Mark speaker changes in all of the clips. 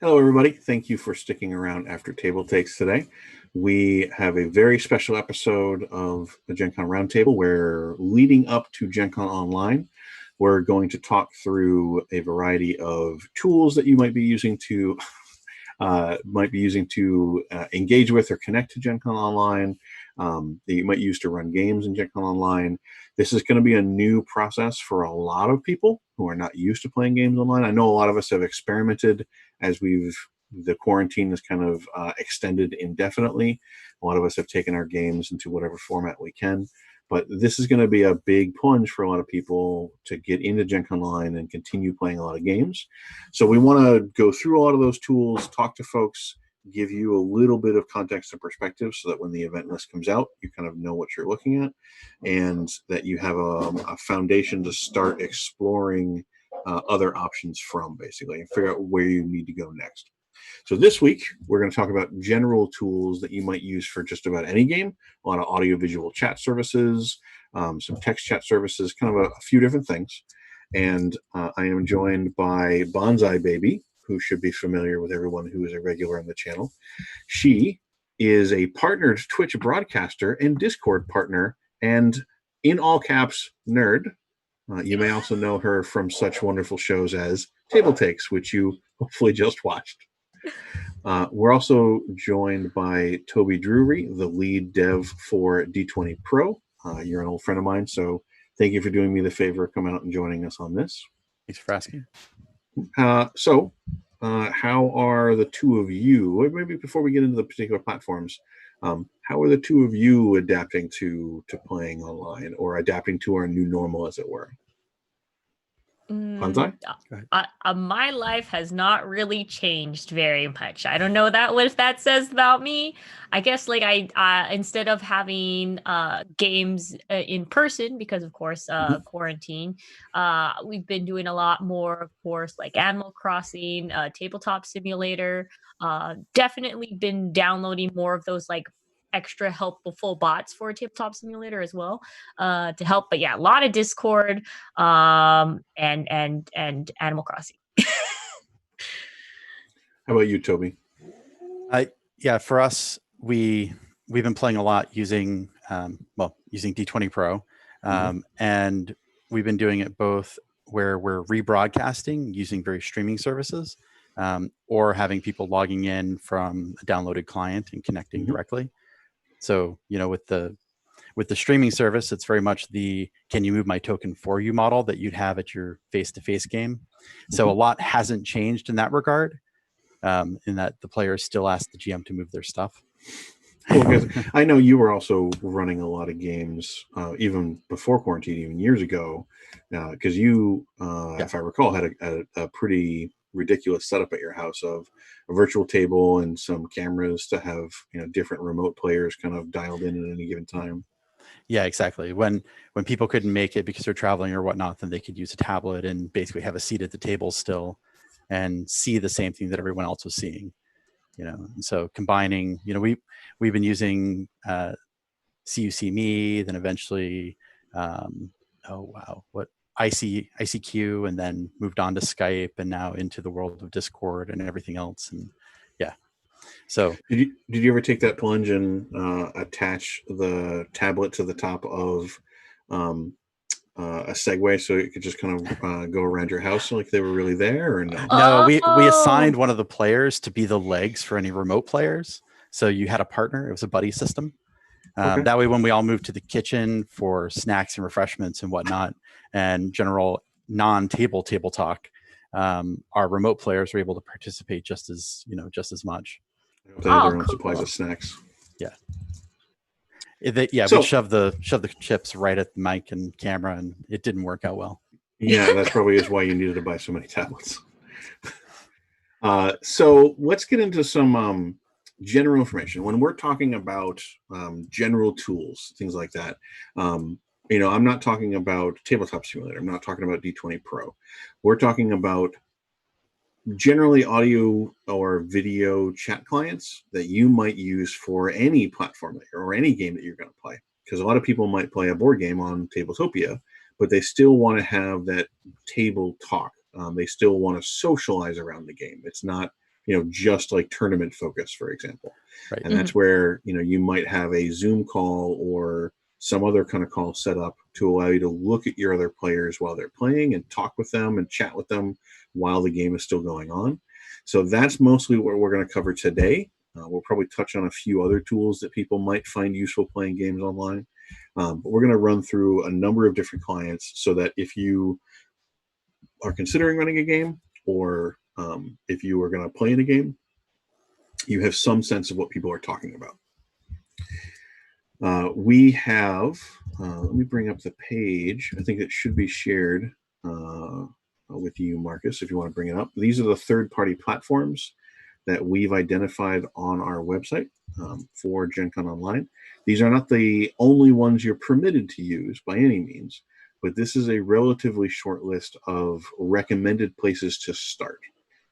Speaker 1: Hello, everybody. Thank you for sticking around after Table Takes today. We have a very special episode of the Gen Con Roundtable where, leading up to Gen Con Online, we're going to talk through a variety of tools that you might be using to engage with or connect to Gen Con Online, that you might use to run games in Gen Con Online. This is going to be a new process for a lot of people who are not used to playing games online. I know a lot of us have experimented as the quarantine is kind of extended indefinitely. A lot of us have taken our games into whatever format we can. But this is going to be a big plunge for a lot of people to get into Gen Con Online and continue playing a lot of games. So we want to go through a lot of those tools, talk to folks, give you a little bit of context and perspective so that when the event list comes out, you kind of know what you're looking at and that you have a foundation to start exploring other options from, basically, and figure out where you need to go next. So this week, we're going to talk about general tools that you might use for just about any game, a lot of audio-visual chat services, some text chat services, kind of a few different things. And I am joined by Bonsai Baby, who should be familiar with everyone who is a regular on the channel. She is a partnered Twitch broadcaster and Discord partner, and in all caps, nerd. You may also know her from such wonderful shows as Table Takes, which you hopefully just watched. We're also joined by Toby Drury, the lead dev for D20 Pro. You're an old friend of mine, so thank you for doing me the favor of coming out and joining us on this.
Speaker 2: Thanks for asking.
Speaker 1: How are the two of you, maybe before we get into the particular platforms, how are the two of you adapting to playing online, or adapting to our new normal, as it were?
Speaker 3: My life has not really changed very much. I don't know what that says about me. I guess I instead of having games in person, because of course quarantine, we've been doing a lot more, of course, like Animal Crossing, Tabletop Simulator. Definitely been downloading more of those extra helpful bots for Tabletop Simulator as well, to help. But yeah, a lot of Discord, and Animal Crossing.
Speaker 1: How about you, Toby?
Speaker 2: Yeah, for us, we've been playing a lot using D20 Pro, and we've been doing it both where we're rebroadcasting using various streaming services, or having people logging in from a downloaded client and connecting directly. So, with the streaming service, it's very much the "can you move my token for you" model that you'd have at your face-to-face game. So a lot hasn't changed in that regard, in that the players still ask the GM to move their stuff.
Speaker 1: Well, I know you were also running a lot of games even before quarantine, even years ago, because you, if I recall, had a pretty ridiculous setup at your house of a virtual table and some cameras to have different remote players kind of dialed in at any given time.
Speaker 2: Yeah, exactly. When people couldn't make it because they're traveling or whatnot, then they could use a tablet and basically have a seat at the table still and see the same thing that everyone else was seeing. And so combining, we've been using CUC.me, then eventually, ICQ, and then moved on to Skype, and now into the world of Discord and everything else. And yeah. So
Speaker 1: did you ever take that plunge and attach the tablet to the top of a Segway so it could just kind of go around your house like they were really there, or no?
Speaker 2: No, we assigned one of the players to be the legs for any remote players. So you had a partner. It was a buddy system. Okay. That way, when we all moved to the kitchen for snacks and refreshments and whatnot, and general non-table talk, our remote players were able to participate just as much.
Speaker 1: They had their own supplies of snacks.
Speaker 2: Yeah. We shoved the chips right at the mic and camera, and it didn't work out well.
Speaker 1: Yeah, that probably is why you needed to buy so many tablets. So let's get into some general information. When we're talking about general tools, things like that, I'm not talking about Tabletop Simulator. I'm not talking about D20 Pro. We're talking about generally audio or video chat clients that you might use for any platform or any game that you're going to play. Because a lot of people might play a board game on Tabletopia, but they still want to have that table talk. They still want to socialize around the game. It's not just like tournament focus, for example.
Speaker 2: Right.
Speaker 1: And that's where, you might have a Zoom call or some other kind of call set up to allow you to look at your other players while they're playing and talk with them and chat with them while the game is still going on. So that's mostly what we're going to cover today. We'll probably touch on a few other tools that people might find useful playing games online. But we're going to run through a number of different clients so that if you are considering running a game, or if you are going to play in a game, you have some sense of what people are talking about. We have, let me bring up the page. I think it should be shared with you, Marcus, if you want to bring it up. These are the third-party platforms that we've identified on our website for Gen Con Online. These are not the only ones you're permitted to use by any means, but this is a relatively short list of recommended places to start.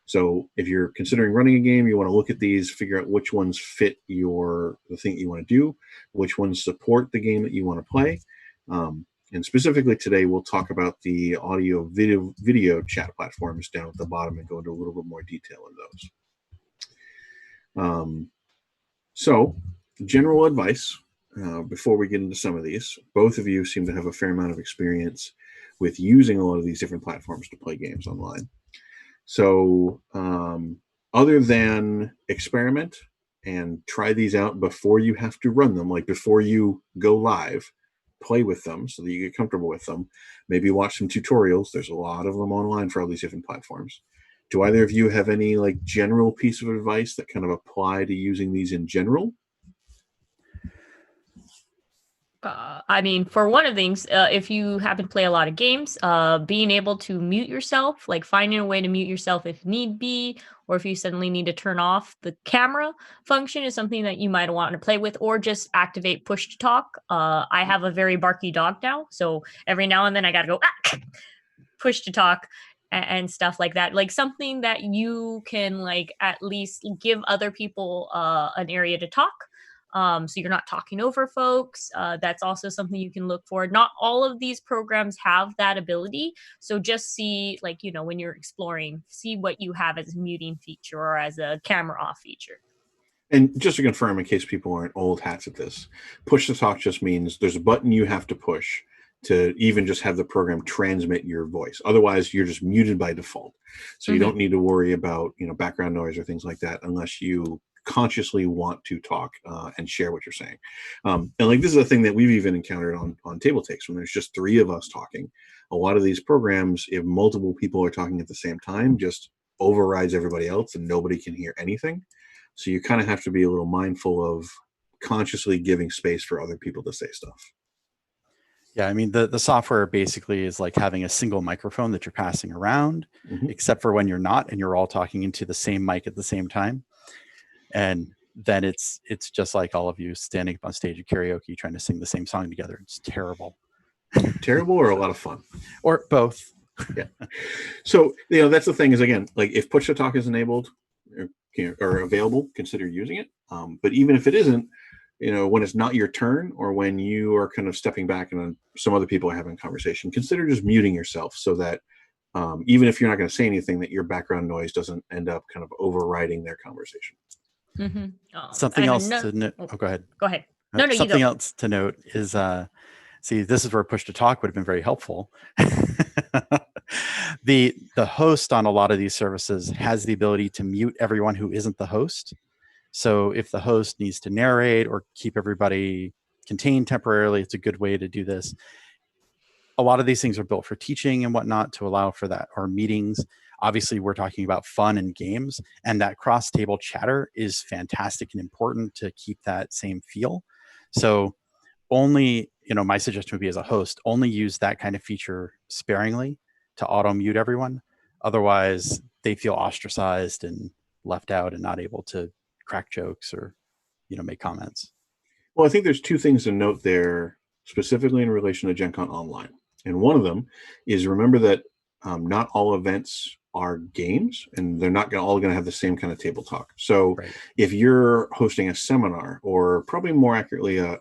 Speaker 1: So if you're considering running a game, you want to look at these, figure out which ones fit the thing that you want to do, which ones support the game that you want to play. And specifically today, we'll talk about the audio video chat platforms down at the bottom and go into a little bit more detail in those. So general advice, before we get into some of these, both of you seem to have a fair amount of experience with using a lot of these different platforms to play games online. So other than experiment and try these out before you have to run them, like before you go live, play with them so that you get comfortable with them. Maybe watch some tutorials. There's a lot of them online for all these different platforms. Do either of you have any general piece of advice that kind of apply to using these in general?
Speaker 3: I mean, for one of the things, if you happen to play a lot of games, being able to mute yourself, like finding a way to mute yourself if need be, or if you suddenly need to turn off the camera function is something that you might want to play with, or just activate push to talk. I have a very barky dog now, so every now and then I got to go push to talk and stuff like that. Like something that you can at least give other people an area to talk. So you're not talking over folks. That's also something you can look for. Not all of these programs have that ability. So just see, when you're exploring, see what you have as a muting feature or as a camera off feature.
Speaker 1: And just to confirm, in case people aren't old hats at this, push to talk just means there's a button you have to push to even just have the program transmit your voice. Otherwise, you're just muted by default. So you don't need to worry about background noise or things like that unless you consciously want to talk and share what you're saying. And this is a thing that we've even encountered on table takes when there's just three of us talking. A lot of these programs, if multiple people are talking at the same time, just overrides everybody else and nobody can hear anything. So you kind of have to be a little mindful of consciously giving space for other people to say stuff.
Speaker 2: Yeah, I mean, the software basically is like having a single microphone that you're passing around, except for when you're not and you're all talking into the same mic at the same time. And then it's just like all of you standing up on stage at karaoke trying to sing the same song together. It's terrible.
Speaker 1: Terrible or a lot of fun?
Speaker 2: Or both.
Speaker 1: Yeah. So, that's the thing is, again, if push to talk is enabled or available, consider using it. But even if it isn't, when it's not your turn or when you are kind of stepping back and some other people are having a conversation, consider just muting yourself so that even if you're not going to say anything, that your background noise doesn't end up kind of overriding their conversation.
Speaker 2: Something else to note. Oh, go ahead.
Speaker 3: Go ahead. No,
Speaker 2: Something else to note is, see, this is where push to talk would have been very helpful. The host on a lot of these services has the ability to mute everyone who isn't the host. So if the host needs to narrate or keep everybody contained temporarily, it's a good way to do this. A lot of these things are built for teaching and whatnot to allow for that, or meetings. Obviously, we're talking about fun and games, and that cross-table chatter is fantastic and important to keep that same feel. So only, my suggestion would be as a host, only use that kind of feature sparingly to auto-mute everyone. Otherwise, they feel ostracized and left out and not able to crack jokes or, make comments.
Speaker 1: Well, I think there's two things to note there, specifically in relation to Gen Con Online. And one of them is, remember that not all events are games, and they're not all going to have the same kind of table talk. So if you're hosting a seminar, or probably more accurately a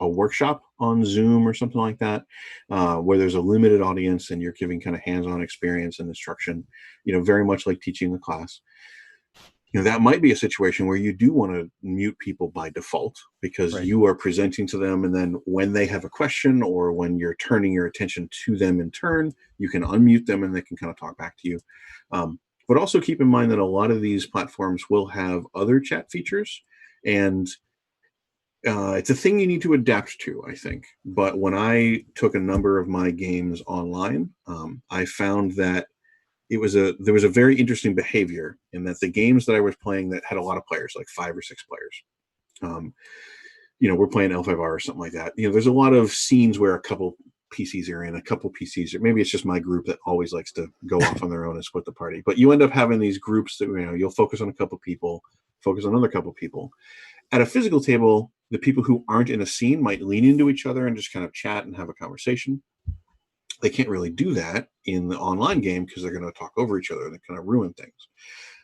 Speaker 1: workshop on Zoom or something like that, where there's a limited audience and you're giving kind of hands-on experience and instruction, very much like teaching the class, that might be a situation where you do want to mute people by default because
Speaker 2: Right.
Speaker 1: you are presenting to them, and then when they have a question or when you're turning your attention to them in turn, you can unmute them and they can kind of talk back to you. But also keep in mind that a lot of these platforms will have other chat features, and it's a thing you need to adapt to, I think. But when I took a number of my games online, I found that there was a very interesting behavior in that the games that I was playing that had a lot of players, like 5 or 6 players, um, we're playing L5R or something like that. There's a lot of scenes where a couple PCs are in, a couple PCs, or maybe it's just my group that always likes to go off on their own and split the party. But you end up having these groups that, you'll focus on a couple people, focus on another couple people. At a physical table, the people who aren't in a scene might lean into each other and just kind of chat and have a conversation. They can't really do that in the online game because they're going to talk over each other and kind of ruin things.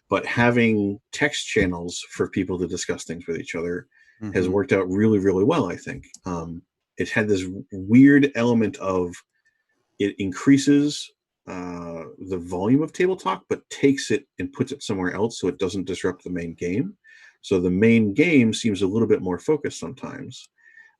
Speaker 1: But having text channels for people to discuss things with each other has worked out really, really well, I think. It had this weird element of it increases the volume of table talk, but takes it and puts it somewhere else so it doesn't disrupt the main game. So the main game seems a little bit more focused sometimes.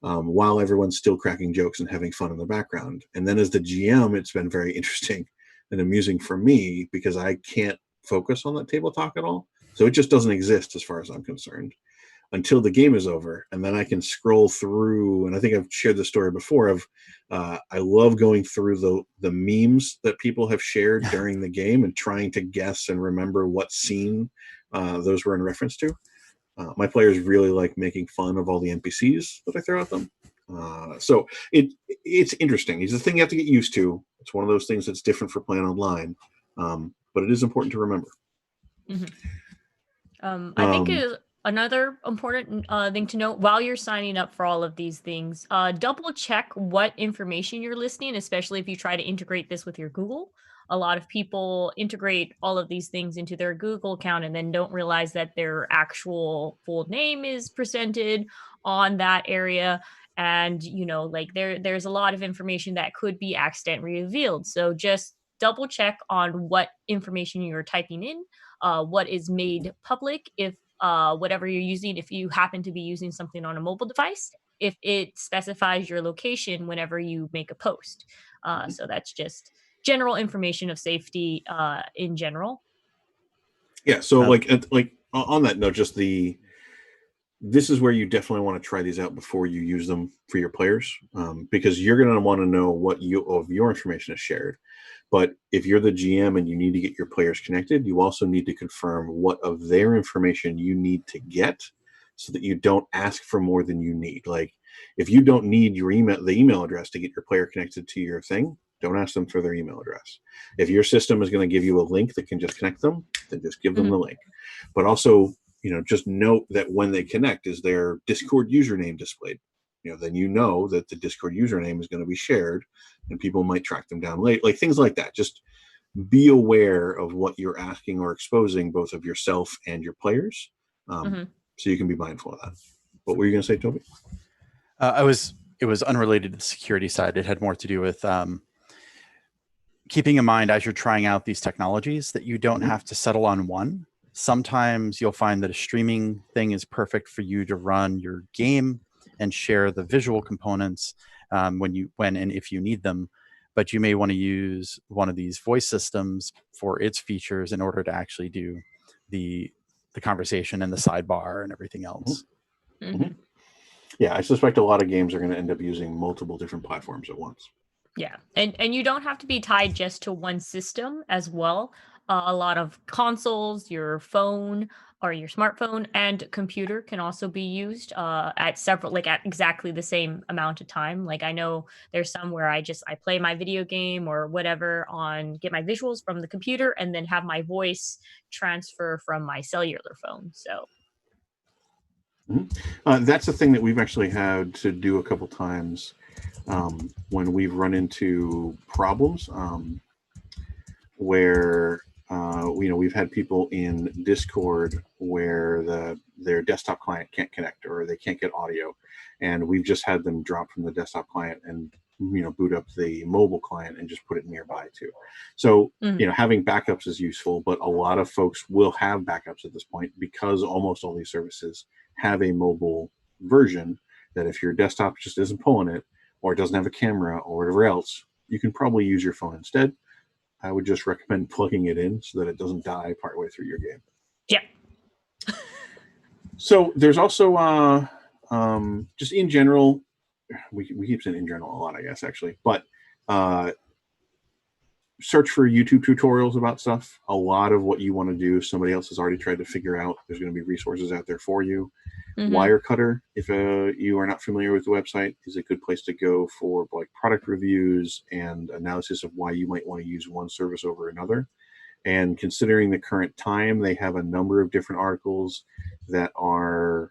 Speaker 1: While everyone's still cracking jokes and having fun in the background. And then as the GM, it's been very interesting and amusing for me because I can't focus on that table talk at all. So it just doesn't exist as far as I'm concerned until the game is over. And then I can scroll through, and I think I've shared the story before of I love going through the memes that people have shared during the game and trying to guess and remember what scene those were in reference to. My players really like making fun of all the NPCs that I throw at them. So it's interesting. It's a thing you have to get used to. It's one of those things that's different for playing online, but it is important to remember.
Speaker 3: I think is another important thing to note while you're signing up for all of these things. Double check what information you're listing, especially if you try to integrate this with your Google. A lot of people integrate all of these things into their Google account and then don't realize that their actual full name is presented on that area. And, like there's a lot of information that could be accidentally revealed. So just double check on what information you're typing in, what is made public, if whatever you're using, if you happen to be using something on a mobile device, if it specifies your location whenever you make a post. So that's just general information of safety in general.
Speaker 1: Yeah. So like on that note, just this is where you definitely want to try these out before you use them for your players, because you're going to want to know what of your information is shared. But if you're the GM and you need to get your players connected, you also need to confirm what of their information you need to get so that you don't ask for more than you need. Like if you don't need the email address to get your player connected to your thing, don't ask them for their email address. If your system is going to give you a link that can just connect them, then just give them the link. But also, just note that when they connect, is their Discord username displayed? Then that the Discord username is going to be shared and people might track them down late, like things like that. Just be aware of what you're asking or exposing both of yourself and your players, so you can be mindful of that. What were you going to say, Toby?
Speaker 2: It was unrelated to the security side. It had more to do with keeping in mind as you're trying out these technologies that you don't have to settle on one. Sometimes you'll find that a streaming thing is perfect for you to run your game and share the visual components when and if you need them. But you may want to use one of these voice systems for its features in order to actually do the conversation and the sidebar and everything else.
Speaker 1: Yeah, I suspect a lot of games are going to end up using multiple different platforms at once.
Speaker 3: Yeah, and you don't have to be tied just to one system as well. A lot of consoles, your phone or your smartphone and computer can also be used at several, like at exactly the same amount of time. Like I know there's some where I play my video game or whatever get my visuals from the computer and then have my voice transfer from my cellular phone. So
Speaker 1: that's a thing that we've actually had to do a couple times when we've run into problems where we've had people in Discord where their desktop client can't connect or they can't get audio, and we've just had them drop from the desktop client and boot up the mobile client and just put it nearby too. So, having backups is useful, but a lot of folks will have backups at this point because almost all these services have a mobile version that if your desktop just isn't pulling it or it doesn't have a camera or whatever else, you can probably use your phone instead. I would just recommend plugging it in so that it doesn't die partway through your game.
Speaker 3: Yeah.
Speaker 1: So there's also just in general, we keep saying in general a lot, I guess, actually, but search for YouTube tutorials about stuff. A lot of what you want to do, somebody else has already tried to figure out. There's going to be resources out there for you. Wirecutter, if you are not familiar with the website, is a good place to go for like product reviews and analysis of why you might want to use one service over another. And considering the current time, they have a number of different articles that are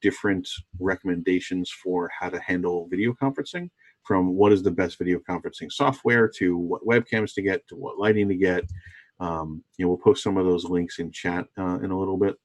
Speaker 1: different recommendations for how to handle video conferencing, from what is the best video conferencing software to what webcams to get to what lighting to get. We'll post some of those links in chat in a little bit.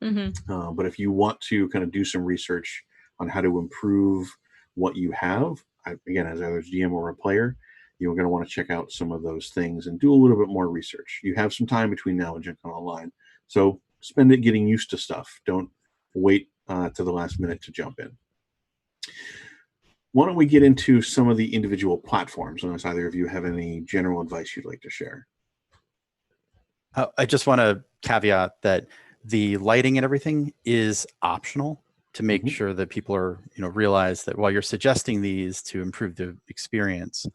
Speaker 1: But if you want to kind of do some research on how to improve what you have, again, as either a GM or a player, you're going to want to check out some of those things and do a little bit more research. You have some time between now and Gen Con Online, so spend it getting used to stuff. Don't wait to the last minute to jump in. Why don't we get into some of the individual platforms, unless either of you have any general advice you'd like to share?
Speaker 2: I just want to caveat that the lighting and everything is optional to make sure that people are, realize that while you're suggesting these to improve the experience,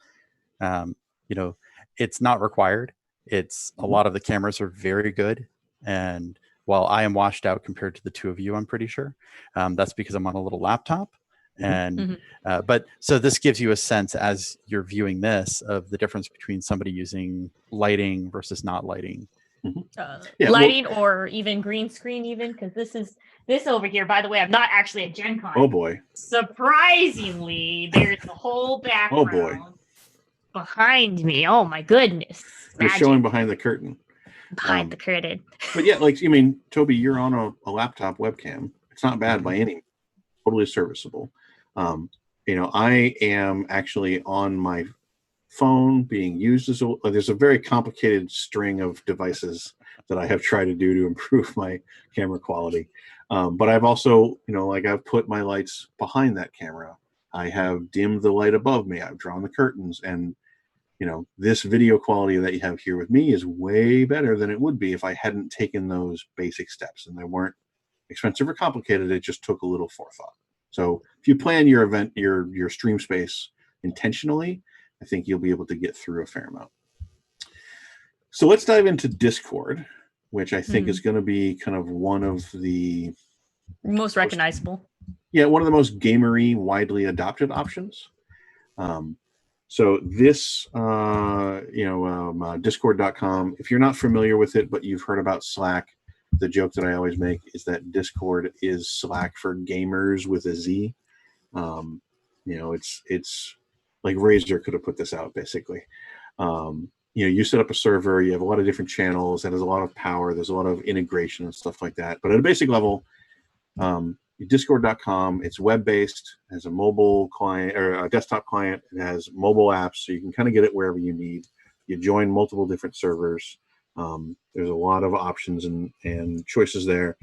Speaker 2: it's not required. It's a lot of the cameras are very good. And while I am washed out compared to the two of you, I'm pretty sure that's because I'm on a little laptop. And but so this gives you a sense as you're viewing this of the difference between somebody using lighting versus not lighting.
Speaker 3: Lighting or even green screen, even because this over here, by the way, I'm not actually at Gen Con.
Speaker 1: Oh boy.
Speaker 3: Surprisingly, there's a whole background behind me. Oh my goodness.
Speaker 1: You're showing behind the curtain.
Speaker 3: Behind the curtain.
Speaker 1: But yeah, Toby, you're on a laptop webcam. It's not bad by any means. Totally serviceable. I am actually on my phone being used as there's a very complicated string of devices that I have tried to do to improve my camera quality. But I've also, I've put my lights behind that camera. I have dimmed the light above me. I've drawn the curtains, and this video quality that you have here with me is way better than it would be if I hadn't taken those basic steps, and they weren't expensive or complicated. It just took a little forethought. So if you plan your event, your stream space intentionally, I think you'll be able to get through a fair amount. So let's dive into Discord, which I think is going to be kind of one of the
Speaker 3: most recognizable.
Speaker 1: One of the most gamery, widely adopted options. So this, Discord.com, if you're not familiar with it, but you've heard about Slack, the joke that I always make is that Discord is Slack for gamers with a Z. It's like Razer could have put this out, basically. You set up a server, you have a lot of different channels, that has a lot of power, there's a lot of integration and stuff like that. But at a basic level, Discord.com, it's web-based, has a mobile client or a desktop client, it has mobile apps, so you can kind of get it wherever you need. You join multiple different servers. There's a lot of options and choices there.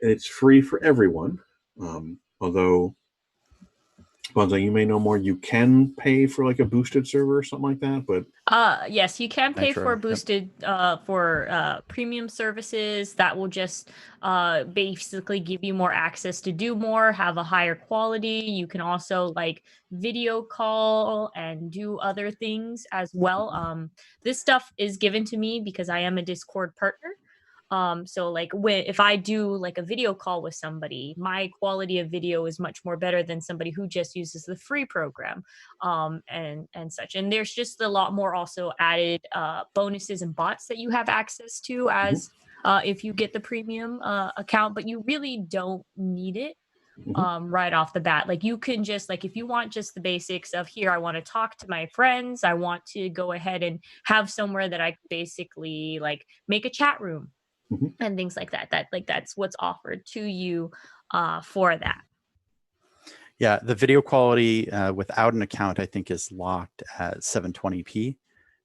Speaker 1: And it's free for everyone. Although, Bonzo, you may know more. You can pay for like a boosted server or something like that, but
Speaker 3: yes, you can pay for boosted premium services that will just basically give you more access to do more, have a higher quality. You can also like video call and do other things as well. This stuff is given to me because I am a Discord partner. So like if I do like a video call with somebody, my quality of video is much more better than somebody who just uses the free program, and such. And there's just a lot more also added bonuses and bots that you have access to as if you get the premium account, but you really don't need it right off the bat. Like you can just if you want just the basics of here, I want to talk to my friends, I want to go ahead and have somewhere that I basically like make a chat room. And things like that. That's what's offered to you for that.
Speaker 2: Yeah, the video quality without an account, I think, is locked at 720p,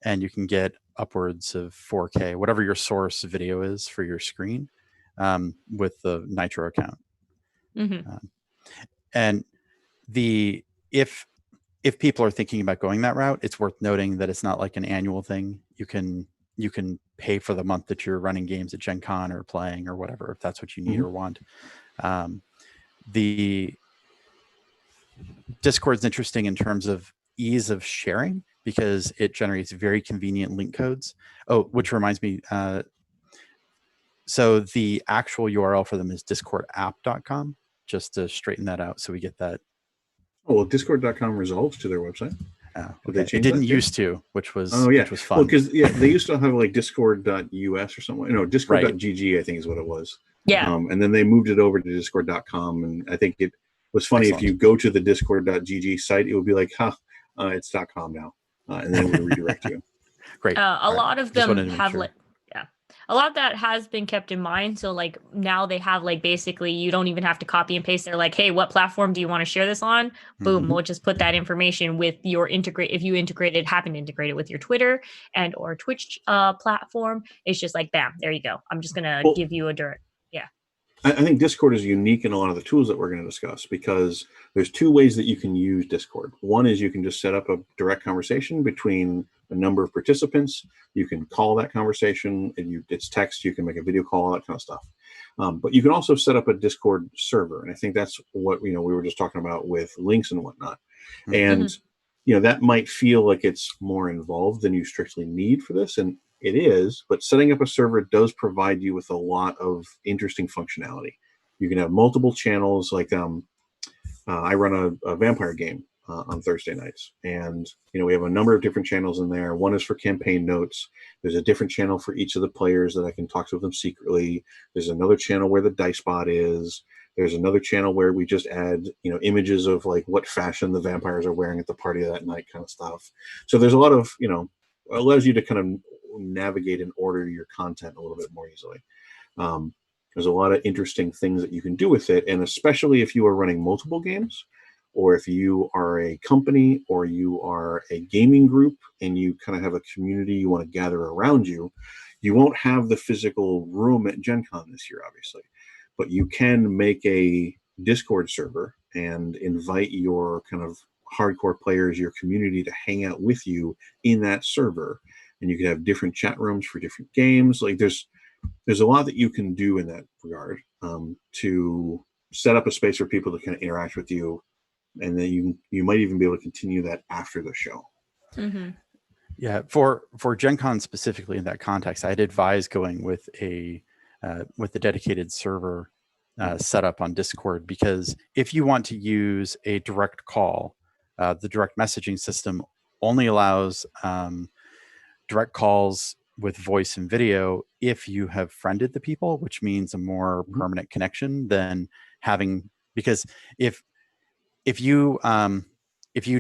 Speaker 2: and you can get upwards of 4K, whatever your source video is for your screen, with the Nitro account.
Speaker 3: Mm-hmm.
Speaker 2: And the if people are thinking about going that route, it's worth noting that it's not like an annual thing. You can pay for the month that you're running games at Gen Con or playing or whatever, if that's what you need or want. The Discord's interesting in terms of ease of sharing because it generates very convenient link codes. Oh, which reminds me, so the actual URL for them is discordapp.com, just to straighten that out so we get that.
Speaker 1: Oh, well, discord.com resolves to their website.
Speaker 2: Okay. It didn't used to, which was fun.
Speaker 1: Well, because they used to have like discord.us or something. No, discord.gg, I think is what it was.
Speaker 3: Yeah.
Speaker 1: And then they moved it over to discord.com, and I think it was funny. Excellent. If you go to the discord.gg site, it would be like, it's .com now, and then it would redirect you.
Speaker 2: Great.
Speaker 3: A lot of them have a lot of that has been kept in mind. So like now they have like basically you don't even have to copy and paste. They're like, hey, what platform do you want to share this on? Boom, we'll just put that information with your if you happen to integrate it with your Twitter and or Twitch platform. It's just like, bam, there you go. I'm just gonna give you a direct.
Speaker 1: I think Discord is unique in a lot of the tools that we're going to discuss because there's two ways that you can use Discord. One is you can just set up a direct conversation between a number of participants. You can call that conversation, and it's text. You can make a video call, all that kind of stuff. But you can also set up a Discord server, and I think that's what we were just talking about with links and whatnot. And that might feel like it's more involved than you strictly need for this, and it is, but setting up a server does provide you with a lot of interesting functionality. You can have multiple channels. Like I run a vampire game on Thursday nights, and we have a number of different channels in there. One is for campaign notes. There's a different channel for each of the players that I can talk to them secretly. There's another channel where the dice bot is. There's another channel where we just add images of like what fashion the vampires are wearing at the party that night, kind of stuff. So there's a lot of allows you to kind of navigate and order your content a little bit more easily. There's a lot of interesting things that you can do with it, and especially if you are running multiple games, or if you are a company or you are a gaming group and you kind of have a community you want to gather around you. You won't have the physical room at Gen Con this year, obviously, but you can make a Discord server and invite your kind of hardcore players, your community, to hang out with you in that server. And you can have different chat rooms for different games. Like there's a lot that you can do in that regard to set up a space for people to kind of interact with you, and then you might even be able to continue that after the show.
Speaker 2: Yeah, for Gen Con specifically in that context, I'd advise going with a dedicated server set up on Discord, because if you want to use a direct call, the direct messaging system only allows direct calls with voice and video if you have friended the people, which means a more permanent connection than having, because if you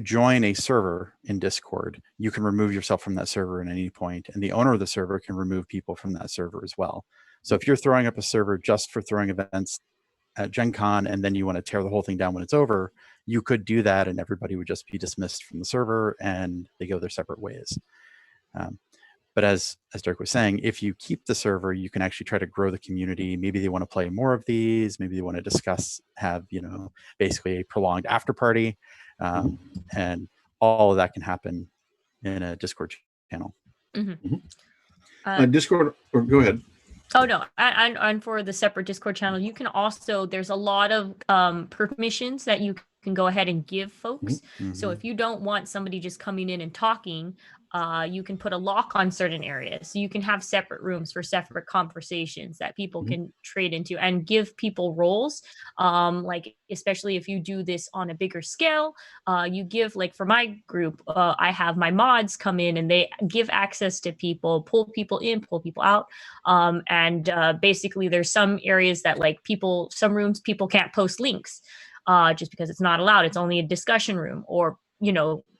Speaker 2: join a server in Discord, you can remove yourself from that server at any point, and the owner of the server can remove people from that server as well. So if you're throwing up a server just for throwing events at Gen Con and then you want to tear the whole thing down when it's over, you could do that and everybody would just be dismissed from the server and they go their separate ways. But as Dirk was saying, if you keep the server, you can actually try to grow the community. Maybe they want to play more of these. Maybe they want to discuss, have, basically a prolonged after party. And all of that can happen in a Discord channel.
Speaker 1: Discord, or go ahead.
Speaker 3: Oh, no. And for the separate Discord channel, you can also, there's a lot of permissions that you can go ahead and give folks. So if you don't want somebody just coming in and talking, you can put a lock on certain areas. So you can have separate rooms for separate conversations that people can trade into and give people roles. Like, especially if you do this on a bigger scale, you give, like for my group, I have my mods come in and they give access to people, pull people in, pull people out. And basically there's some areas that like some rooms people can't post links just because it's not allowed. It's only a discussion room, or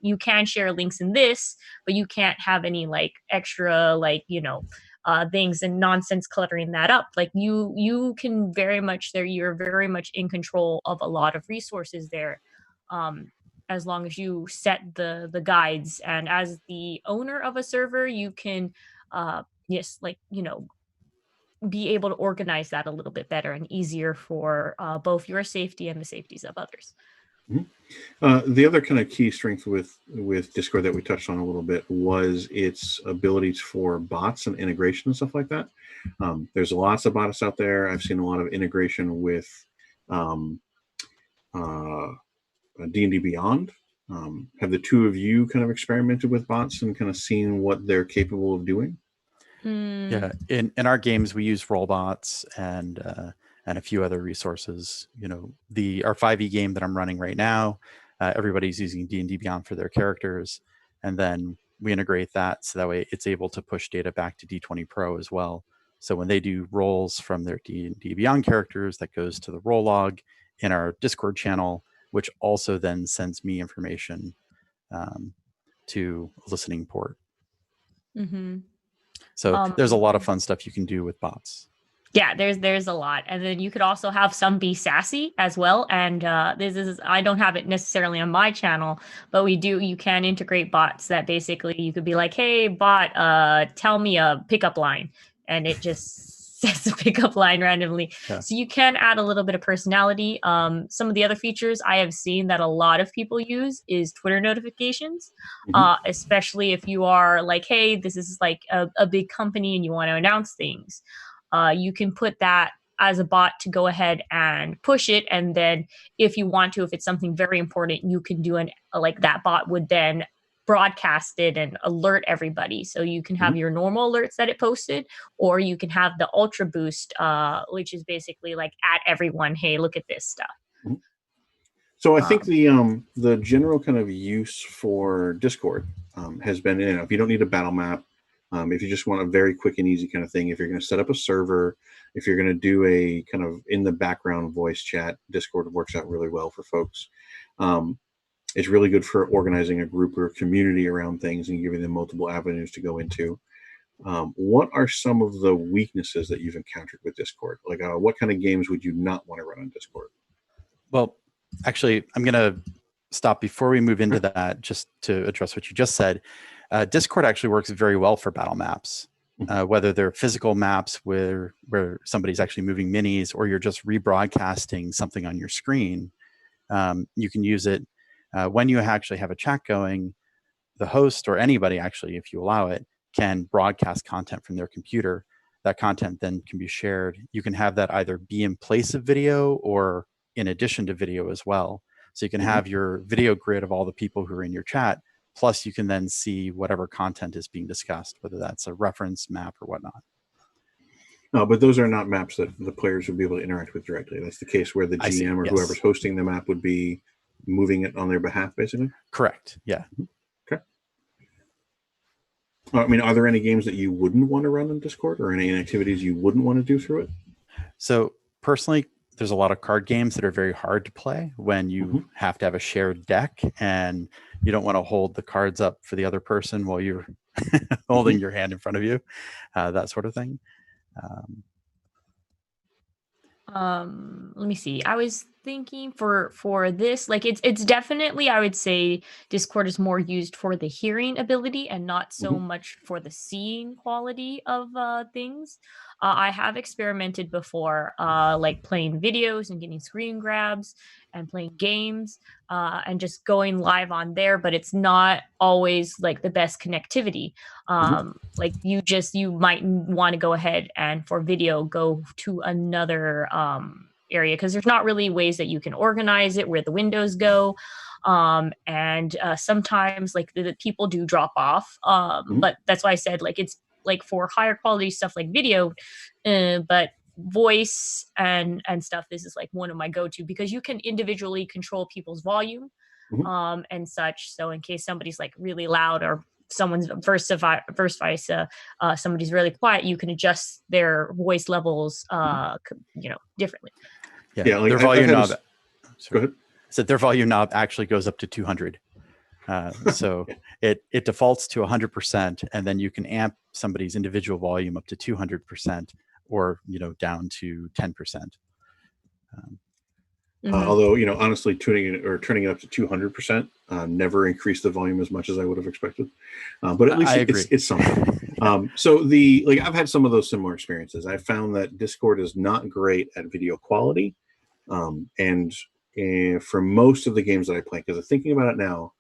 Speaker 3: you can share links in this, but you can't have any like extra things and nonsense cluttering that up. Like you can very much you're very much in control of a lot of resources there. as long as you set the guides. And as the owner of a server, you can yes, like, be able to organize that a little bit better and easier for both your safety and the safeties of others.
Speaker 1: The other kind of key strength with Discord that we touched on a little bit was its abilities for bots and integration and stuff like that. There's lots of bots out there. I've seen a lot of integration with D&D Beyond. Have the two of you kind of experimented with bots and kind of seen what they're capable of doing?
Speaker 2: Yeah, in our games we use rollbots and a few other resources. Our 5e game that I'm running right now, everybody's using D&D Beyond for their characters, and then we integrate that so that way it's able to push data back to D20 Pro as well. So when they do rolls from their D&D Beyond characters, that goes to the roll log in our Discord channel, which also then sends me information to a listening port. So there's a lot of fun stuff you can do with bots.
Speaker 3: Yeah, there's a lot. And then you could also have some be sassy as well. And I don't have it necessarily on my channel, but you can integrate bots that basically you could be like, hey, bot, tell me a pickup line. And it just says a pickup line randomly. Yeah. So you can add a little bit of personality. Some of the other features I have seen that a lot of people use is Twitter notifications, especially if you are like, hey, this is like a big company and you want to announce things. You can put that as a bot to go ahead and push it. And then if you want to, if it's something very important, you can do like that bot would then broadcast it and alert everybody. So you can have your normal alerts that it posted, or you can have the ultra boost, which is basically like at everyone, hey, look at this stuff.
Speaker 1: So I think the general kind of use for Discord has been, if you don't need a battle map, if you just want a very quick and easy kind of thing, if you're going to set up a server, if you're going to do a kind of in the background voice chat, Discord works out really well for folks. It's really good for organizing a group or a community around things and giving them multiple avenues to go into. What are some of the weaknesses that you've encountered with Discord? Like what kind of games would you not want to run on Discord?
Speaker 2: Well, actually, I'm going to stop before we move into that just to address what you just said. Discord actually works very well for battle maps, whether they're physical maps where somebody's actually moving minis, or you're just rebroadcasting something on your screen. You can use it when you actually have a chat going. The host, or anybody actually, if you allow it, can broadcast content from their computer. That content then can be shared. You can have that either be in place of video or in addition to video as well. So you can have your video grid of all the people who are in your chat, plus you can then see whatever content is being discussed, whether that's a reference map or whatnot.
Speaker 1: No, but those are not maps that the players would be able to interact with directly. That's the case where the GM or whoever's hosting the map would be moving it on their behalf, basically?
Speaker 2: Correct, yeah.
Speaker 1: Okay. I mean, are there any games that you wouldn't want to run in Discord, or any activities you wouldn't want to do through it?
Speaker 2: So personally, there's a lot of card games that are very hard to play when you have to have a shared deck and you don't want to hold the cards up for the other person while you're holding your hand in front of you, that sort of thing.
Speaker 3: Let me see. I was thinking for this, like it's definitely, I would say Discord is more used for the hearing ability and not so much for the seeing quality of things. I have experimented before, like playing videos and getting screen grabs and playing games and just going live on there, but it's not always like the best connectivity. Like you might want to go ahead and for video go to another area, because there's not really ways that you can organize it where the windows go. And sometimes like the people do drop off. But that's why I said like it's like for higher quality stuff like video, but voice and stuff, this is like one of my go-to, because you can individually control people's volume and such. So in case somebody's like really loud or someone's verse vice, somebody's really quiet, you can adjust their voice levels differently.
Speaker 2: Yeah, like their volume knob. Go ahead. So their volume knob actually goes up to 200. So it defaults to 100%, and then you can amp somebody's individual volume up to 200%, or down to 10%.
Speaker 1: Although, honestly, turning it up to 200% never increased the volume as much as I would have expected. But at least
Speaker 2: I agree.
Speaker 1: it's something. So I've had some of those similar experiences. I found that Discord is not great at video quality, and for most of the games that I play, because I'm thinking about it now,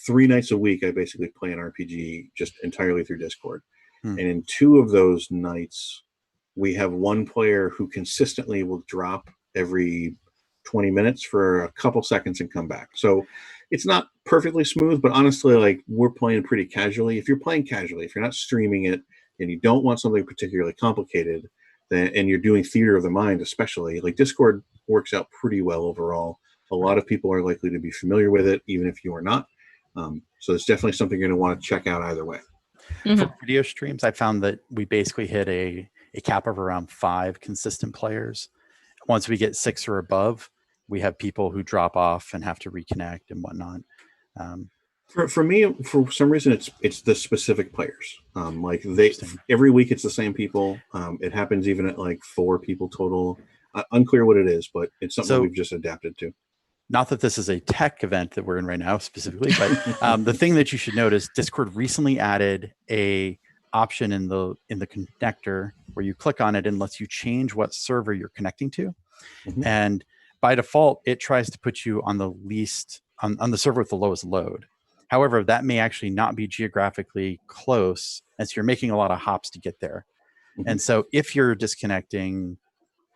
Speaker 1: 3 nights a week I basically play an RPG just entirely through Discord, and in 2 of those nights we have one player who consistently will drop every 20 minutes for a couple seconds and come back. So it's not perfectly smooth, but honestly, like, we're playing pretty casually. If you're playing casually, if you're not streaming it and you don't want something particularly complicated, then, and you're doing theater of the mind, especially, like, Discord works out pretty well overall. A lot of people are likely to be familiar with it, even if you are not. So it's definitely something you're going to want to check out either way.
Speaker 2: For video streams, I found that we basically hit a cap of around 5 consistent players. Once we get 6 or above, we have people who drop off and have to reconnect and whatnot.
Speaker 1: For me, for some reason, it's the specific players. Like, every week it's the same people. It happens even at like 4 people total. Unclear what it is, but it's something we've just adapted to.
Speaker 2: Not that this is a tech event that we're in right now specifically, but the thing that you should notice, Discord recently added a option in the connector where you click on it and lets you change what server you're connecting to. And by default, it tries to put you on the least on the server with the lowest load. However, that may actually not be geographically close, as you're making a lot of hops to get there. And so if you're disconnecting,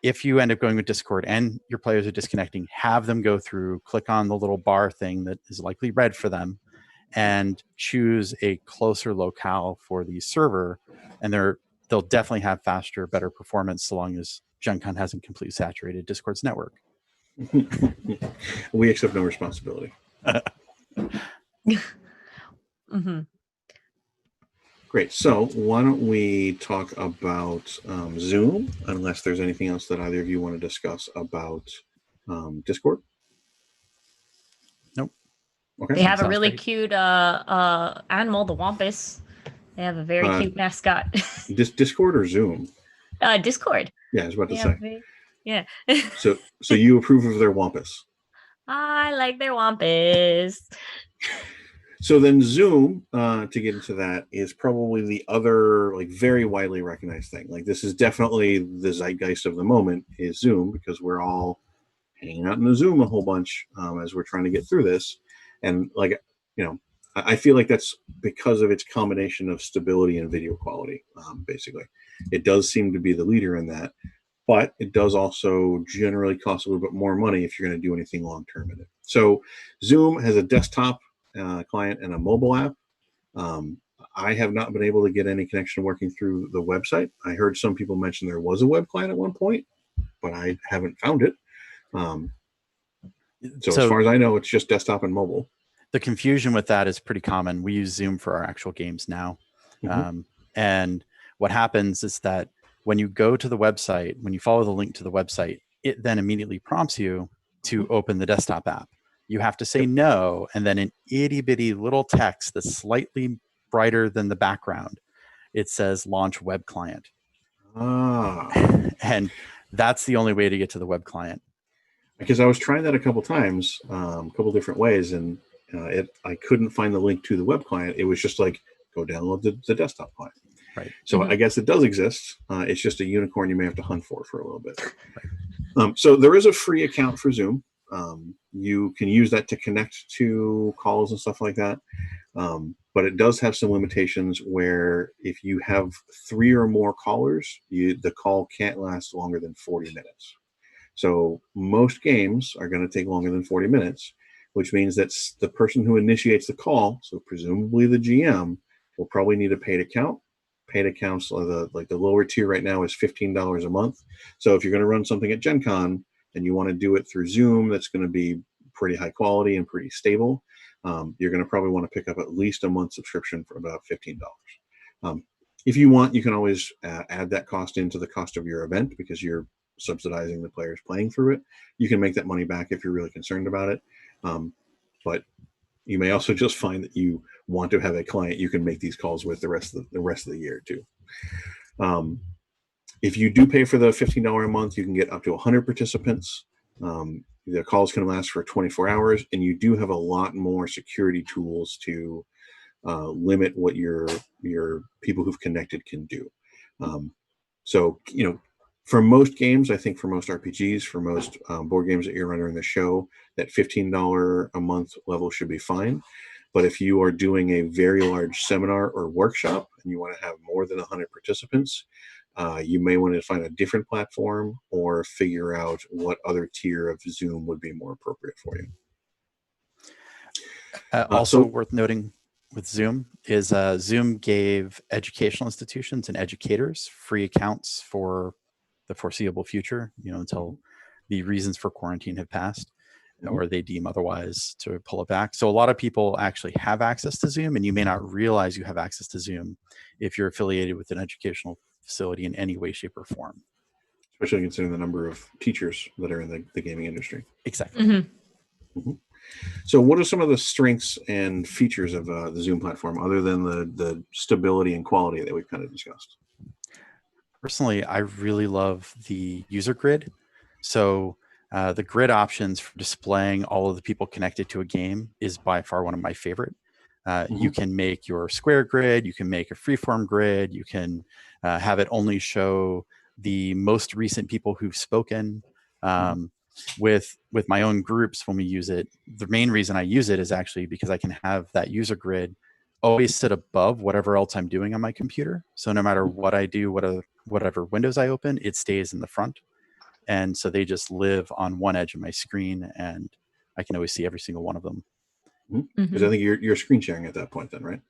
Speaker 2: if you end up going with Discord and your players are disconnecting, have them go through, click on the little bar thing that is likely red for them, and choose a closer locale for the server. And they'll definitely have faster, better performance so long as Gen Con hasn't completely saturated Discord's network.
Speaker 1: We accept no responsibility. Great. So why don't we talk about Zoom, unless there's anything else that either of you want to discuss about Discord?
Speaker 2: Nope.
Speaker 1: Okay.
Speaker 3: They have a really cute animal, the Wampus. They have a very cute mascot.
Speaker 1: Discord or Zoom?
Speaker 3: Discord.
Speaker 1: Yeah, I was about to say.
Speaker 3: Yeah.
Speaker 1: So you approve of their Wampus?
Speaker 3: I like their Wampus.
Speaker 1: So then Zoom, to get into that, is probably the other, like, very widely recognized thing. Like, this is definitely the zeitgeist of the moment is Zoom, because we're all hanging out in the Zoom a whole bunch as we're trying to get through this. And, like, I feel like that's because of its combination of stability and video quality, basically. It does seem to be the leader in that, but it does also generally cost a little bit more money if you're going to do anything long-term in it. So Zoom has a desktop client and a mobile app. I have not been able to get any connection working through the website. I heard some people mention there was a web client at one point, but I haven't found it. So as far as I know, it's just desktop and mobile.
Speaker 2: The confusion with that is pretty common. We use Zoom for our actual games now. And what happens is that when you go to the website, when you follow the link to the website, it then immediately prompts you to open the desktop app. You have to say no, and then an itty bitty little text that's slightly brighter than the background, it says launch web client. And that's the only way to get to the web client.
Speaker 1: Because I was trying that a couple times, a couple different ways, and I couldn't find the link to the web client. It was just like, go download the desktop client.
Speaker 2: Right.
Speaker 1: So I guess it does exist. It's just a unicorn you may have to hunt for a little bit. So there is a free account for Zoom. You can use that to connect to calls and stuff like that. But it does have some limitations where if you have 3 or more callers, the call can't last longer than 40 minutes. So most games are going to take longer than 40 minutes, which means that the person who initiates the call, so presumably the GM, will probably need a paid account. Paid accounts, the lower tier right now is $15 a month. So if you're going to run something at Gen Con and you want to do it through Zoom, that's going to be pretty high quality and pretty stable. You're going to probably want to pick up at least a month subscription for about $15. If you want, you can always add that cost into the cost of your event because you're subsidizing the players playing through it. You can make that money back if you're really concerned about it. But you may also just find that you want to have a client you can make these calls with the rest of the year too. If you do pay for the $15 a month, you can get up to 100 participants. The calls can last for 24 hours, and you do have a lot more security tools to limit what your people who've connected can do. So, for most games, I think for most RPGs, for most board games that you're running the show, that $15 a month level should be fine. But if you are doing a very large seminar or workshop and you want to have more than 100 participants, you may want to find a different platform or figure out what other tier of Zoom would be more appropriate for you.
Speaker 2: Also worth noting with Zoom is Zoom gave educational institutions and educators free accounts for the foreseeable future, until the reasons for quarantine have passed or they deem otherwise to pull it back. So a lot of people actually have access to Zoom, and you may not realize you have access to Zoom if you're affiliated with an educational facility in any way, shape, or form.
Speaker 1: Especially considering the number of teachers that are in the gaming industry.
Speaker 2: Exactly.
Speaker 1: So what are some of the strengths and features of the Zoom platform, other than the stability and quality that we've kind of discussed?
Speaker 2: Personally, I really love the user grid. So the grid options for displaying all of the people connected to a game is by far one of my favorite. You can make your square grid, you can make a freeform grid, you can have it only show the most recent people who've spoken. With my own groups, when we use it, the main reason I use it is actually because I can have that user grid always sit above whatever else I'm doing on my computer. So no matter what I do, whatever windows I open, it stays in the front. And so they just live on one edge of my screen, and I can always see every single one of them.
Speaker 1: Because I think you're screen sharing at that point then, right?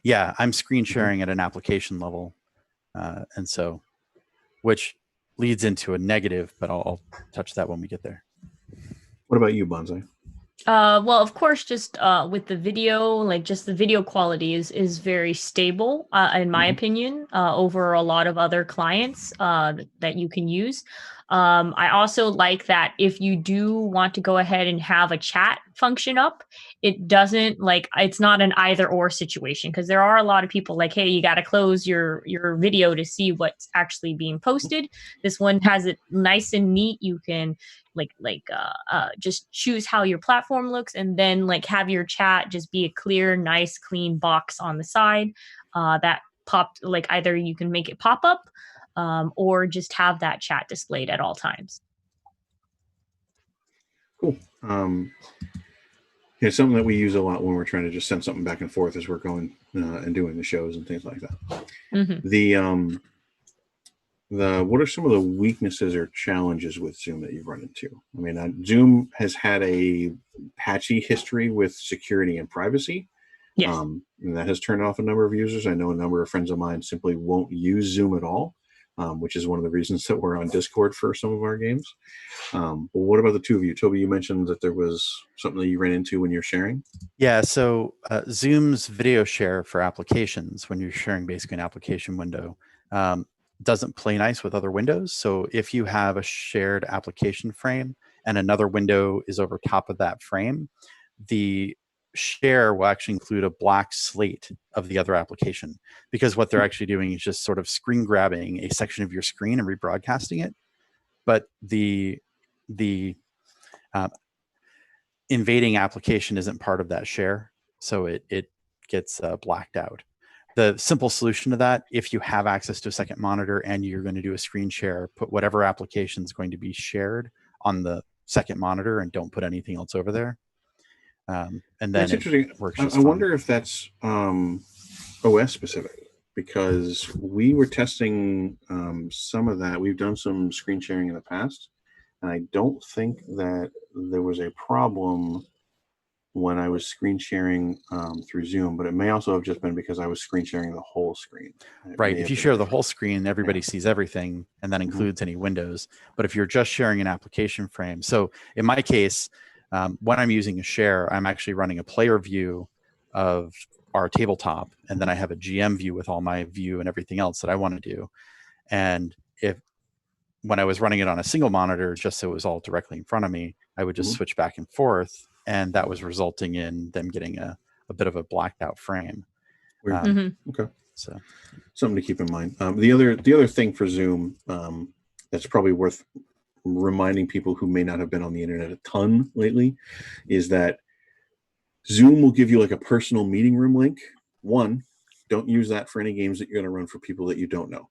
Speaker 2: Yeah, I'm screen sharing at an application level. And so, which leads into a negative, but I'll touch that when we get there.
Speaker 1: What about you, Bonsai?
Speaker 3: Well, of course, just with the video, like just the video quality is very stable, in my opinion, over a lot of other clients that you can use. I also like that if you do want to go ahead and have a chat function up, it doesn't it's not an either or situation, because there are a lot of people like, hey, you got to close your video to see what's actually being posted. This one has it nice and neat. You can just choose how your platform looks, and then have your chat just be a clear, nice, clean box on the side that popped, either you can make it pop up or just have that chat displayed at all times.
Speaker 1: Cool. It's something that we use a lot when we're trying to just send something back and forth as we're going and doing the shows and things like that. What are some of the weaknesses or challenges with Zoom that you've run into? I mean, Zoom has had a patchy history with security and privacy.
Speaker 3: Yes.
Speaker 1: And that has turned off a number of users. I know a number of friends of mine simply won't use Zoom at all, which is one of the reasons that we're on Discord for some of our games. But what about the two of you? Toby, you mentioned that there was something that you ran into when you're sharing.
Speaker 2: Yeah, so Zoom's video share for applications, when you're sharing basically an application window, doesn't play nice with other windows. So if you have a shared application frame and another window is over top of that frame, the share will actually include a black slate of the other application, because what they're actually doing is just sort of screen grabbing a section of your screen and rebroadcasting it. But the invading application isn't part of that share, so it gets blacked out. The simple solution to that, if you have access to a second monitor and you're going to do a screen share, put whatever application is going to be shared on the second monitor and don't put anything else over there. And then
Speaker 1: that's interesting. I wonder if that's OS specific, because we were testing some of that. We've done some screen sharing in the past, and I don't think that there was a problem when I was screen sharing through Zoom, but it may also have just been because I was screen sharing the whole screen.
Speaker 2: Right. If you share the whole screen, everybody sees everything, and that includes any windows. But if you're just sharing an application frame, so in my case, when I'm using a share, I'm actually running a player view of our tabletop, and then I have a GM view with all my view and everything else that I want to do. And when I was running it on a single monitor, just so it was all directly in front of me, I would just switch back and forth, and that was resulting in them getting a bit of a blacked out frame.
Speaker 1: Okay,
Speaker 2: so
Speaker 1: something to keep in mind. The other thing for Zoom that's probably worth reminding people who may not have been on the internet a ton lately, is that Zoom will give you like a personal meeting room link. One, don't use that for any games that you're going to run for people that you don't know.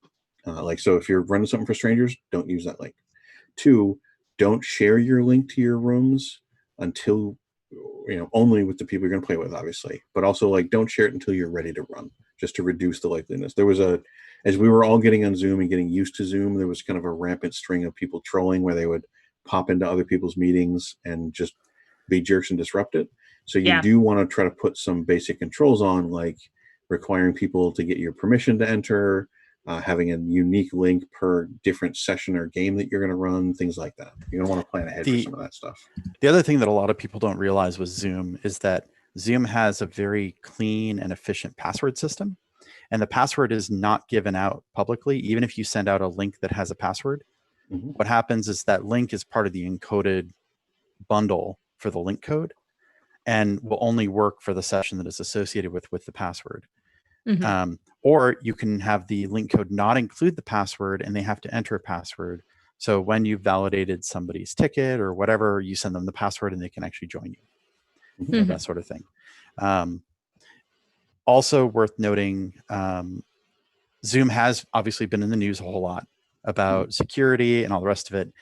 Speaker 1: So if you're running something for strangers, don't use that link. Two, don't share your link to your rooms until, only with the people you're going to play with, obviously. But also, like, don't share it until you're ready to run, just to reduce the likeliness. There was as we were all getting on Zoom and getting used to Zoom, there was kind of a rampant string of people trolling where they would pop into other people's meetings and just be jerks and disrupt it. So you do want to try to put some basic controls on, like requiring people to get your permission to enter, having a unique link per different session or game that you're going to run, things like that. You're going to want to plan ahead for some of that stuff.
Speaker 2: The other thing that a lot of people don't realize with Zoom is that Zoom has a very clean and efficient password system. And the password is not given out publicly, even if you send out a link that has a password. Mm-hmm. What happens is that link is part of the encoded bundle for the link code and will only work for the session that is associated with the password. Mm-hmm. Or you can have the link code not include the password and they have to enter a password. So when you've validated somebody's ticket or whatever, you send them the password and they can actually join you. Mm-hmm. That sort of thing. Also worth noting, Zoom has obviously been in the news a whole lot about security and all the rest of it.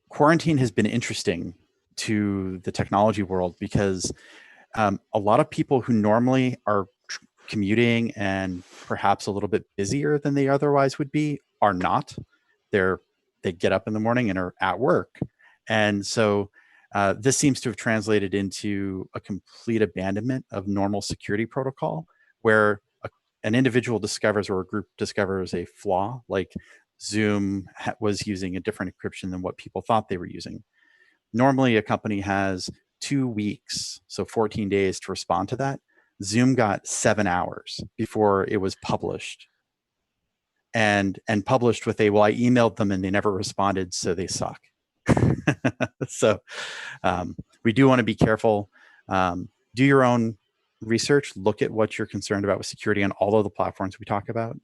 Speaker 2: Quarantine has been interesting to the technology world because a lot of people who normally are commuting and perhaps a little bit busier than they otherwise would be are not. They get up in the morning and are at work. And so this seems to have translated into a complete abandonment of normal security protocol where an individual discovers or a group discovers a flaw, like Zoom was using a different encryption than what people thought they were using. Normally, a company has 2 weeks, so 14 days to respond to that. Zoom got 7 hours before it was published. And published with well, I emailed them and they never responded, so they suck. So we do want to be careful. Do your own research. Look at what you're concerned about with security on all of the platforms we talk about,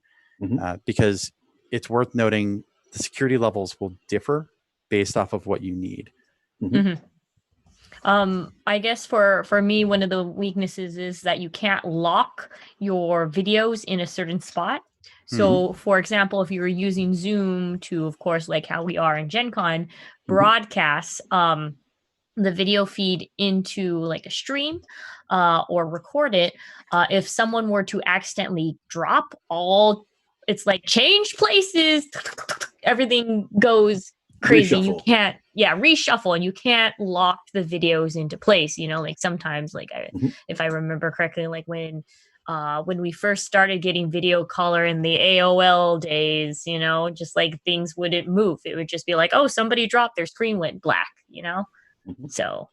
Speaker 2: because it's worth noting the security levels will differ based off of what you need.
Speaker 3: Mm-hmm. I guess for me, one of the weaknesses is that you can't lock your videos in a certain spot. So, for example, if you were using Zoom to, of course, like how we are in Gen Con, broadcast the video feed into like a stream or record it, if someone were to accidentally drop it's like change places, everything goes crazy.
Speaker 1: Reshuffle.
Speaker 3: You can't reshuffle, and you can't lock the videos into place, like sometimes, like if I remember correctly, like when we first started getting video caller in the AOL days, just like things wouldn't move. It would just be like, oh, somebody dropped, their screen went black, so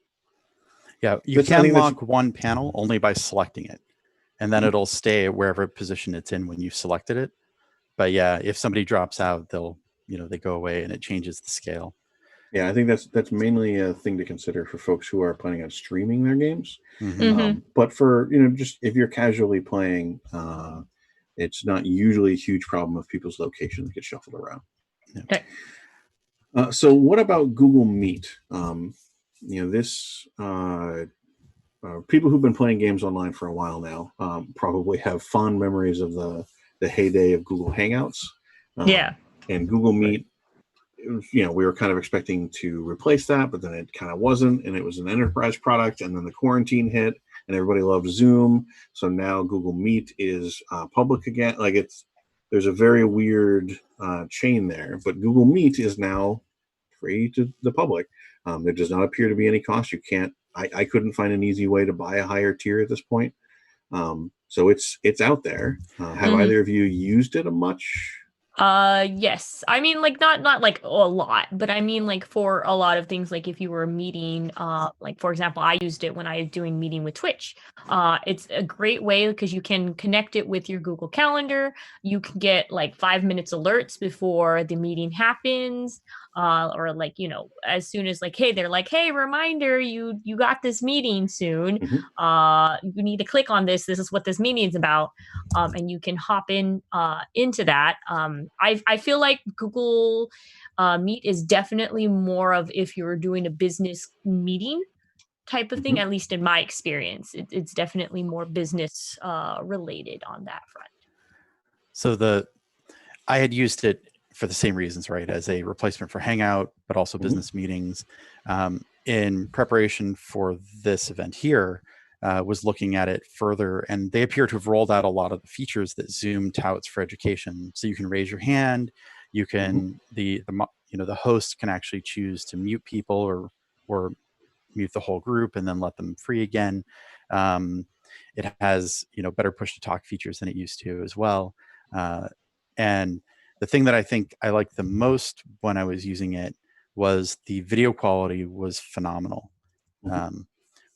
Speaker 2: you can lock one panel only by selecting it, and then it'll stay wherever position it's in when you've selected it. But if somebody drops out, they'll they go away and it changes the scale.
Speaker 1: Yeah, I think that's mainly a thing to consider for folks who are planning on streaming their games. But for just if you're casually playing, it's not usually a huge problem if people's locations get shuffled around.
Speaker 3: Okay.
Speaker 1: So what about Google Meet? This people who've been playing games online for a while now probably have fond memories of the heyday of Google Hangouts. And Google Meet, we were kind of expecting to replace that, but then it kind of wasn't, and it was an enterprise product, and then the quarantine hit, and everybody loved Zoom, so now Google Meet is public again. There's a very weird chain there, but Google Meet is now free to the public. There does not appear to be any cost. I couldn't find an easy way to buy a higher tier at this point. So it's out there. Have either of you used it much?
Speaker 3: Yes. I mean, like not like a lot, but I mean, like for a lot of things, like if you were meeting, like for example, I used it when I was doing meeting with Twitch. It's a great way because you can connect it with your Google Calendar. You can get like 5 minutes alerts before the meeting happens. or like, you know, as soon as like, hey, they're like, hey, reminder, you got this meeting soon. You need to click on this. This is what this meeting is about. And you can hop in into that. I feel like Google Meet is definitely more of if you're doing a business meeting type of thing, at least in my experience. It's definitely more business related on that front.
Speaker 2: So I had used it for the same reasons, right, as a replacement for Hangout, but also business meetings. In preparation for this event here, was looking at it further, and they appear to have rolled out a lot of the features that Zoom touts for education. So you can raise your hand, you can the host can actually choose to mute people or mute the whole group and then let them free again. It has better push to talk features than it used to as well. And the thing that I think I liked the most when I was using it was the video quality was phenomenal,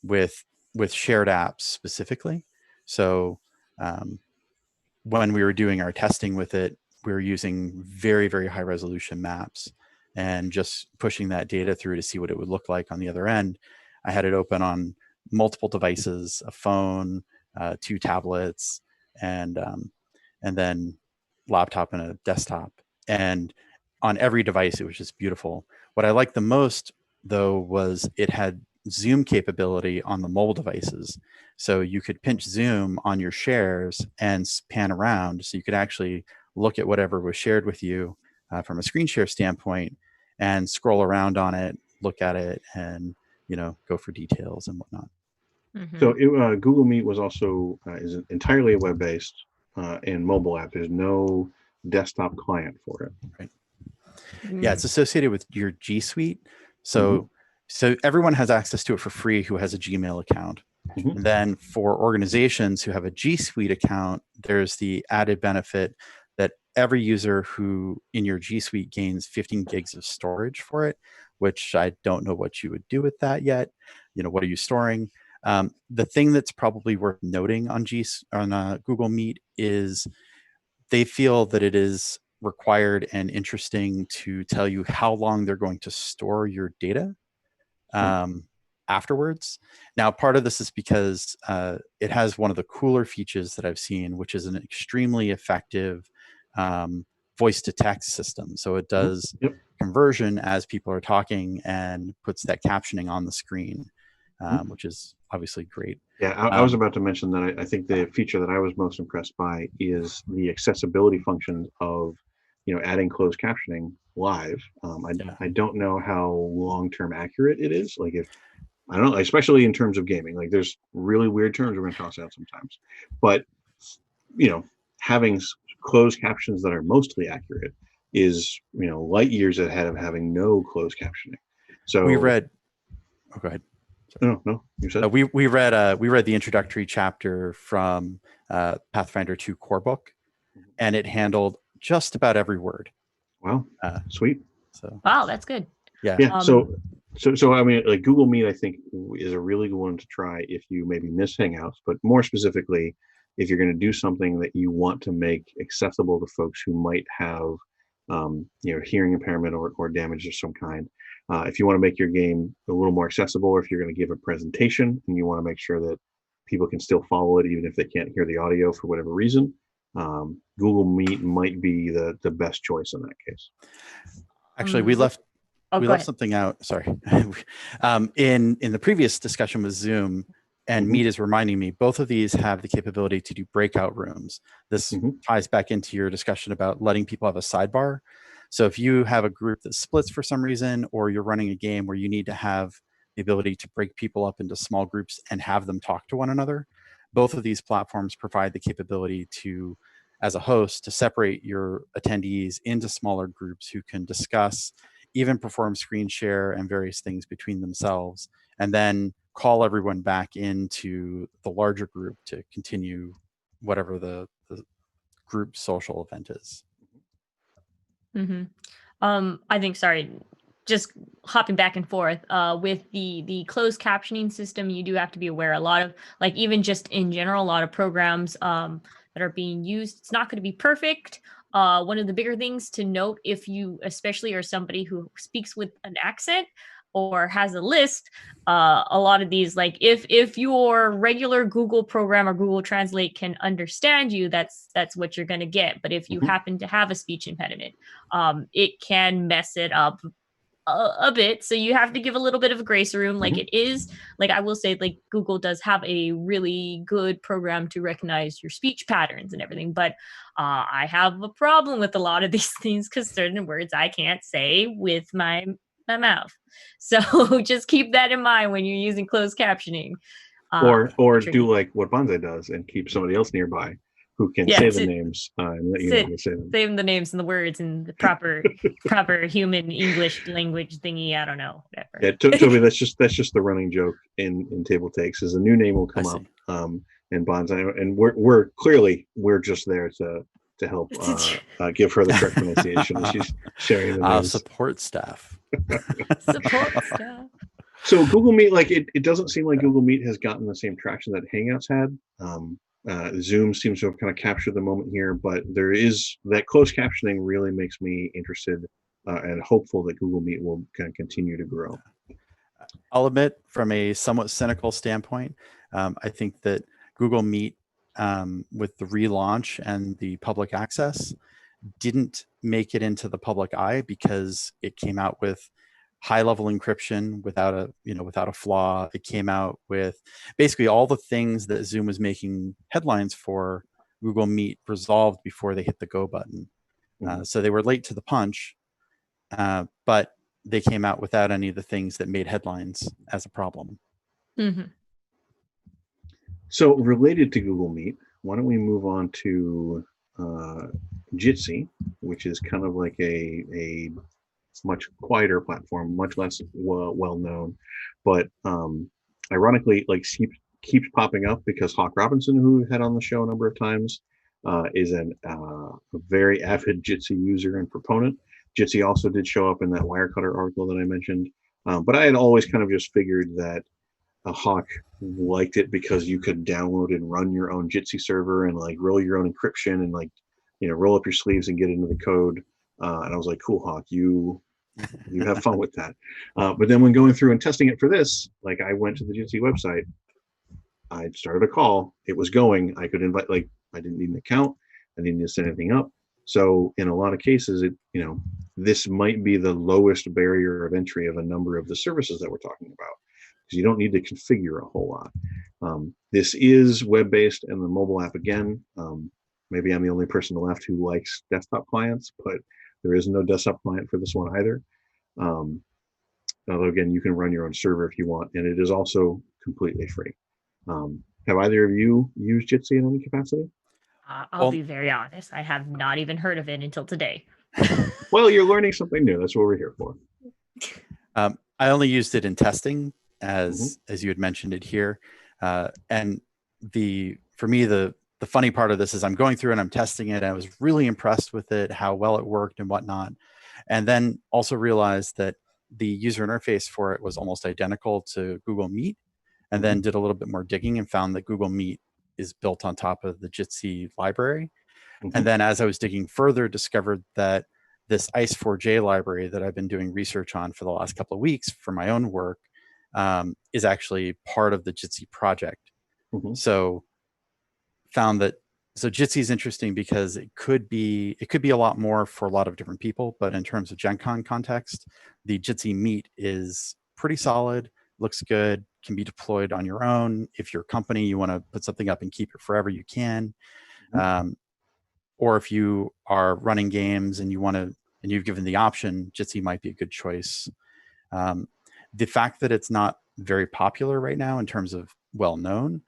Speaker 2: with shared apps specifically. So when we were doing our testing with it, we were using very, very high resolution maps and just pushing that data through to see what it would look like on the other end. I had it open on multiple devices, a phone, 2 tablets, and then laptop and a desktop. And on every device, it was just beautiful. What I liked the most, though, was it had Zoom capability on the mobile devices. So you could pinch Zoom on your shares and pan around. So you could actually look at whatever was shared with you from a screen share standpoint and scroll around on it, look at it, and go for details and whatnot.
Speaker 1: So Google Meet was also is entirely a web-based and mobile app. There's no desktop client for it.
Speaker 2: Right. Yeah, it's associated with your G Suite. So everyone has access to it for free who has a Gmail account. And then for organizations who have a G Suite account, there's the added benefit that every user who in your G Suite gains 15 gigs of storage for it, which I don't know what you would do with that yet. What are you storing? The thing that's probably worth noting on Google Meet is they feel that it is required and interesting to tell you how long they're going to store your data afterwards. Now, part of this is because it has one of the cooler features that I've seen, which is an extremely effective voice to text system. So it does conversion as people are talking and puts that captioning on the screen, which is obviously great.
Speaker 1: Yeah, I was about to mention that I think the feature that I was most impressed by is the accessibility function of, adding closed captioning live. I don't know how long-term accurate it is. Like I don't know, especially in terms of gaming, like there's really weird terms we're going to toss out sometimes, but having closed captions that are mostly accurate is, light years ahead of having no closed captioning. So
Speaker 2: we read, go ahead.
Speaker 1: No, you said
Speaker 2: we read the introductory chapter from Pathfinder 2 core book, and it handled just about every word.
Speaker 1: Wow, sweet.
Speaker 2: So
Speaker 3: wow, that's good.
Speaker 2: Yeah.
Speaker 1: So I mean, like Google Meet, I think is a really good one to try if you maybe miss Hangouts, but more specifically, if you're going to do something that you want to make accessible to folks who might have, hearing impairment or damage of some kind. If you want to make your game a little more accessible, or if you're going to give a presentation and you want to make sure that people can still follow it, even if they can't hear the audio for whatever reason, Google Meet might be the best choice in that case.
Speaker 2: Actually, we left something out. Sorry. In the previous discussion with Zoom, and Meet is reminding me, both of these have the capability to do breakout rooms. This ties back into your discussion about letting people have a sidebar. So if you have a group that splits for some reason, or you're running a game where you need to have the ability to break people up into small groups and have them talk to one another, both of these platforms provide the capability to, as a host, to separate your attendees into smaller groups who can discuss, even perform screen share and various things between themselves, and then call everyone back into the larger group to continue whatever the group social event is.
Speaker 3: I think, sorry, just hopping back and forth with the closed captioning system, you do have to be aware a lot of, like, even just in general, a lot of programs that are being used, it's not going to be perfect. one of the bigger things to note, if you especially are somebody who speaks with an accent or has a list, a lot of these, like if your regular Google program or Google Translate can understand you, that's what you're going to get. But if you happen to have a speech impediment, it can mess it up a bit. So you have to give a little bit of a grace room. Like it is, like I will say, like Google does have a really good program to recognize your speech patterns and everything. But I have a problem with a lot of these things because certain words I can't say with my mouth. So just keep that in mind when you're using closed captioning.
Speaker 1: Or
Speaker 3: Tricky.
Speaker 1: do like what Bonsai does and keep somebody else nearby who can say the names and let you know how to say them.
Speaker 3: Say the names and the words in the proper human English language thingy. I don't know. Whatever.
Speaker 1: Yeah, Toby, that's just the running joke in Table Takes is a new name will come up in Bonsai, and we're just there to help give her the correct pronunciation as she's sharing the names.
Speaker 2: Support staff.
Speaker 3: Support staff.
Speaker 1: So Google Meet, like it doesn't seem like Google Meet has gotten the same traction that Hangouts had. Zoom seems to have kind of captured the moment here, but there is that closed captioning really makes me interested and hopeful that Google Meet will kind of continue to grow.
Speaker 2: I'll admit, from a somewhat cynical standpoint, I think that Google Meet, with the relaunch and the public access, didn't make it into the public eye because it came out with high-level encryption without a flaw. It came out with basically all the things that Zoom was making headlines for. Google Meet resolved before they hit the go button. So they were late to the punch, but they came out without any of the things that made headlines as a problem.
Speaker 1: So related to Google Meet, why don't we move on to Jitsi, which is kind of like a much quieter platform, much less well known, but ironically, like keeps popping up because Hawk Robinson, who we had on the show a number of times, is a very avid Jitsi user and proponent. Jitsi also did show up in that Wirecutter article that I mentioned, but I had always kind of just figured that Hawk liked it because you could download and run your own Jitsi server and like roll your own encryption and like roll up your sleeves and get into the code. And I was like, cool, Hawk, you have fun with that. But then when going through and testing it for this, like I went to the Jitsi website, I started a call, it was going, I could invite, like I didn't need an account, I didn't need to set anything up. So in a lot of cases, this might be the lowest barrier of entry of a number of the services that we're talking about, because you don't need to configure a whole lot. This is web-based and the mobile app again. Maybe I'm the only person left who likes desktop clients, but there is no desktop client for this one either. Although again, you can run your own server if you want, and it is also completely free. Have either of you used Jitsi in any capacity?
Speaker 3: I'll be very honest. I have not even heard of it until today.
Speaker 1: Well, you're learning something new. That's what we're here for.
Speaker 2: I only used it in testing, as you had mentioned it here. And for me, the funny part of this is I'm going through and I'm testing it. And I was really impressed with it, how well it worked and whatnot. And then also realized that the user interface for it was almost identical to Google Meet, and then did a little bit more digging and found that Google Meet is built on top of the Jitsi library. And then as I was digging further, discovered that this ICE4J library that I've been doing research on for the last couple of weeks for my own work is actually part of the Jitsi project. So found that Jitsi is interesting because it could be a lot more for a lot of different people, but in terms of Gen Con context, the Jitsi Meet is pretty solid, looks good, can be deployed on your own. If you're a company, you want to put something up and keep it forever, you can. Or if you are running games and you've given the option, Jitsi might be a good choice. The fact that it's not very popular right now in terms of well-known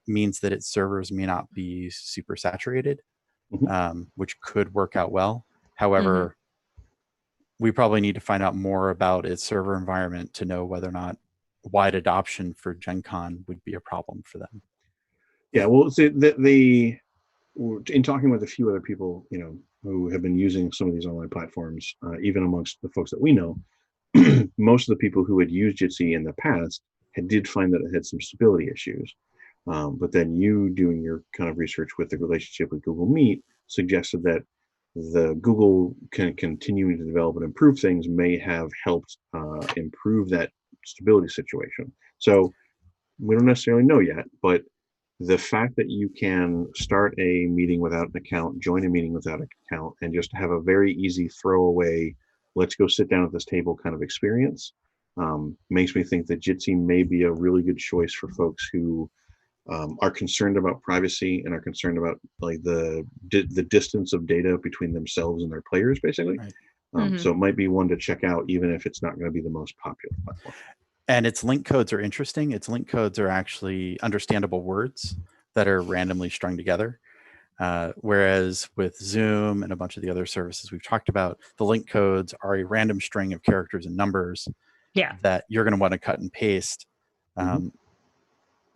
Speaker 2: means that its servers may not be super saturated, which could work out well. However, we probably need to find out more about its server environment to know whether or not wide adoption for Gen Con would be a problem for them.
Speaker 1: Yeah, well, in talking with a few other people, who have been using some of these online platforms, even amongst the folks that we know, most of the people who had used Jitsi in the past did find that it had some stability issues. But then you doing your kind of research with the relationship with Google Meet suggested that the Google can continue to develop and improve things may have helped improve that stability situation. So we don't necessarily know yet, but the fact that you can start a meeting without an account, join a meeting without an account, and just have a very easy throwaway, let's go sit down at this table kind of experience, makes me think that Jitsi may be a really good choice for folks who are concerned about privacy and are concerned about like the distance of data between themselves and their players, basically.
Speaker 2: Right.
Speaker 1: So it might be one to check out, even if it's not going to be the most popular platform.
Speaker 2: And its link codes are interesting. Its link codes are actually understandable words that are randomly strung together. Whereas with Zoom and a bunch of the other services we've talked about, the link codes are a random string of characters and numbers that you're going to want to cut and paste.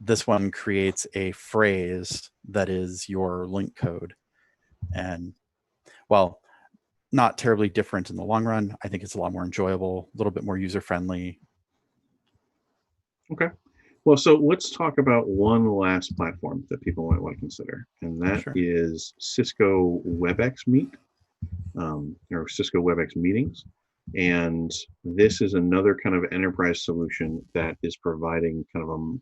Speaker 2: This one creates a phrase that is your link code. And while not terribly different in the long run, I think it's a lot more enjoyable, a little bit more user-friendly.
Speaker 1: Okay. Well, so let's talk about one last platform that people might want to consider, and that is Cisco Webex Meet, or Cisco Webex Meetings. And this is another kind of enterprise solution that is providing kind of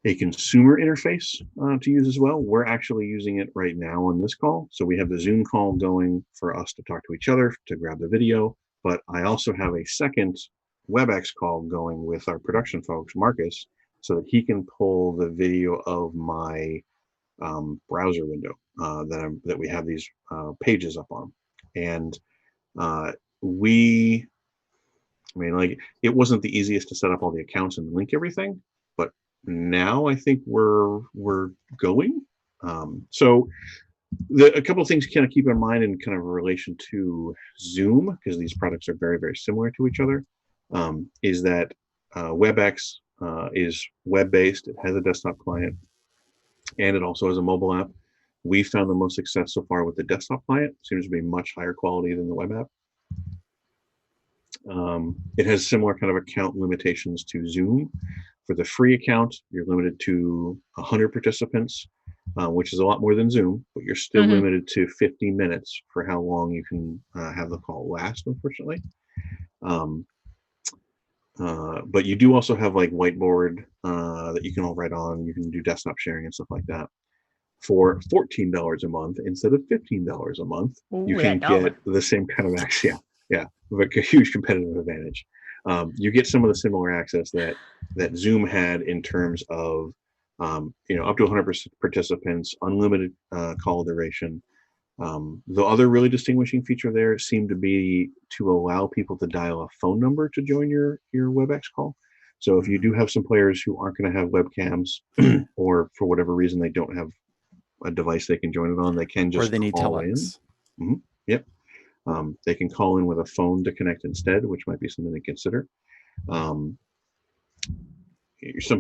Speaker 1: a consumer interface to use as well. We're actually using it right now on this call. So we have the Zoom call going for us to talk to each other, to grab the video, but I also have a second WebEx call going with our production folks, Marcus, so that he can pull the video of my browser window that we have these pages up on. And it wasn't the easiest to set up all the accounts and link everything, but now I think we're going. So a couple of things to kind of keep in mind in kind of relation to Zoom, because these products are very, very similar to each other. Is that WebEx is web-based. It has a desktop client, and it also has a mobile app. We found the most success so far with the desktop client. Seems to be much higher quality than the web app. It has similar kind of account limitations to Zoom. For the free account, you're limited to 100 participants, which is a lot more than Zoom, but you're still limited to 50 minutes for how long you can have the call last, unfortunately. But you do also have like whiteboard that you can all write on. You can do desktop sharing and stuff like that. For $14 a month instead of $15 a month, you can get the same kind of access. Yeah, like a huge competitive advantage. You get some of the similar access that Zoom had in terms of up to 100 participants, unlimited call duration. The other really distinguishing feature there seemed to be to allow people to dial a phone number to join your WebEx call. So if you do have some players who aren't going to have webcams or for whatever reason they don't have a device they can join it on, they can just call in. Yep. They can call in with a phone to connect instead, which might be something to consider. Some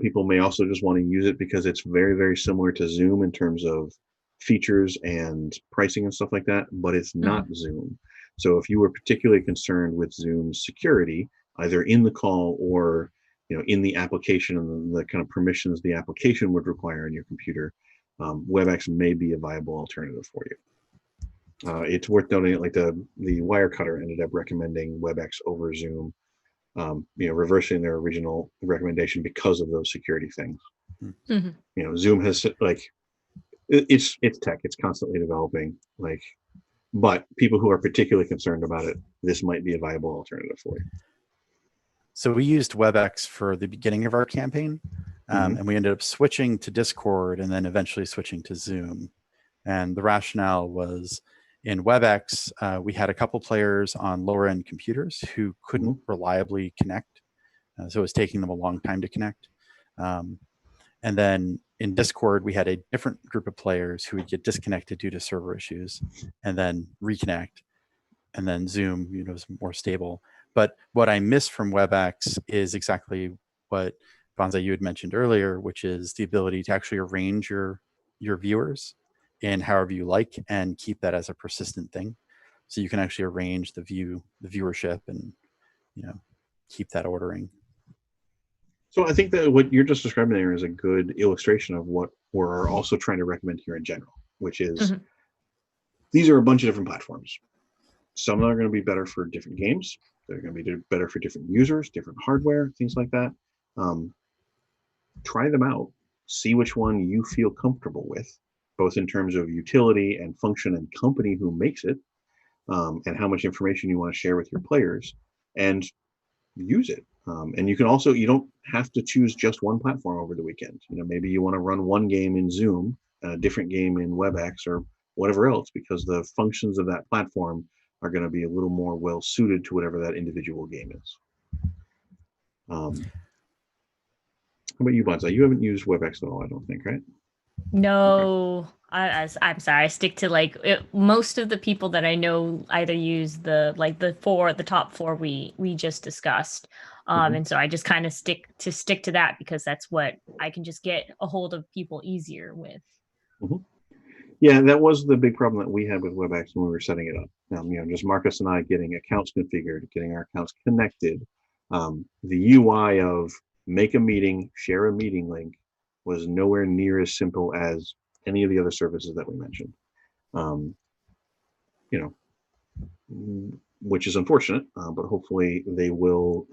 Speaker 1: people may also just want to use it because it's very, very similar to Zoom in terms of features and pricing and stuff like that, but it's not Zoom. So if you were particularly concerned with Zoom's security, either in the call or in the application and the kind of permissions the application would require on your computer, WebEx may be a viable alternative for you. It's worth noting, like the Wirecutter ended up recommending WebEx over Zoom, reversing their original recommendation because of those security things. Zoom has it's tech, it's constantly developing, but people who are particularly concerned about it, this might be a viable alternative for you.
Speaker 2: So we used WebEx for the beginning of our campaign, and we ended up switching to Discord and then eventually switching to Zoom. And the rationale was, in WebEx, we had a couple players on lower end computers who couldn't reliably connect. So it was taking them a long time to connect. And then in Discord, we had a different group of players who would get disconnected due to server issues and then reconnect. And then Zoom, is more stable. But what I miss from WebEx is exactly what, Bonza, you had mentioned earlier, which is the ability to actually arrange your viewers in however you like and keep that as a persistent thing. So you can actually arrange the viewership and keep that ordering.
Speaker 1: So I think that what you're just describing there is a good illustration of what we're also trying to recommend here in general, which is these are a bunch of different platforms. Some are going to be better for different games. They're going to be better for different users, different hardware, things like that. Try them out. See which one you feel comfortable with, both in terms of utility and function and company who makes it, and how much information you want to share with your players, and use it. And you can also, you don't have to choose just one platform over the weekend. Maybe you want to run one game in Zoom, a different game in Webex, or whatever else, because the functions of that platform are going to be a little more well suited to whatever that individual game is. How about you, Bonza? You haven't used Webex at all, I don't think, right?
Speaker 3: No, okay. I'm sorry. I stick to most of the people that I know either use the top four we just discussed, and so I just kind of stick to that because that's what I can just get a hold of people easier with.
Speaker 1: Yeah, that was the big problem that we had with Webex when we were setting it up. Just Marcus and I getting accounts configured, getting our accounts connected. The UI of make a meeting, share a meeting link was nowhere near as simple as any of the other services that we mentioned. Which is unfortunate, but hopefully they will,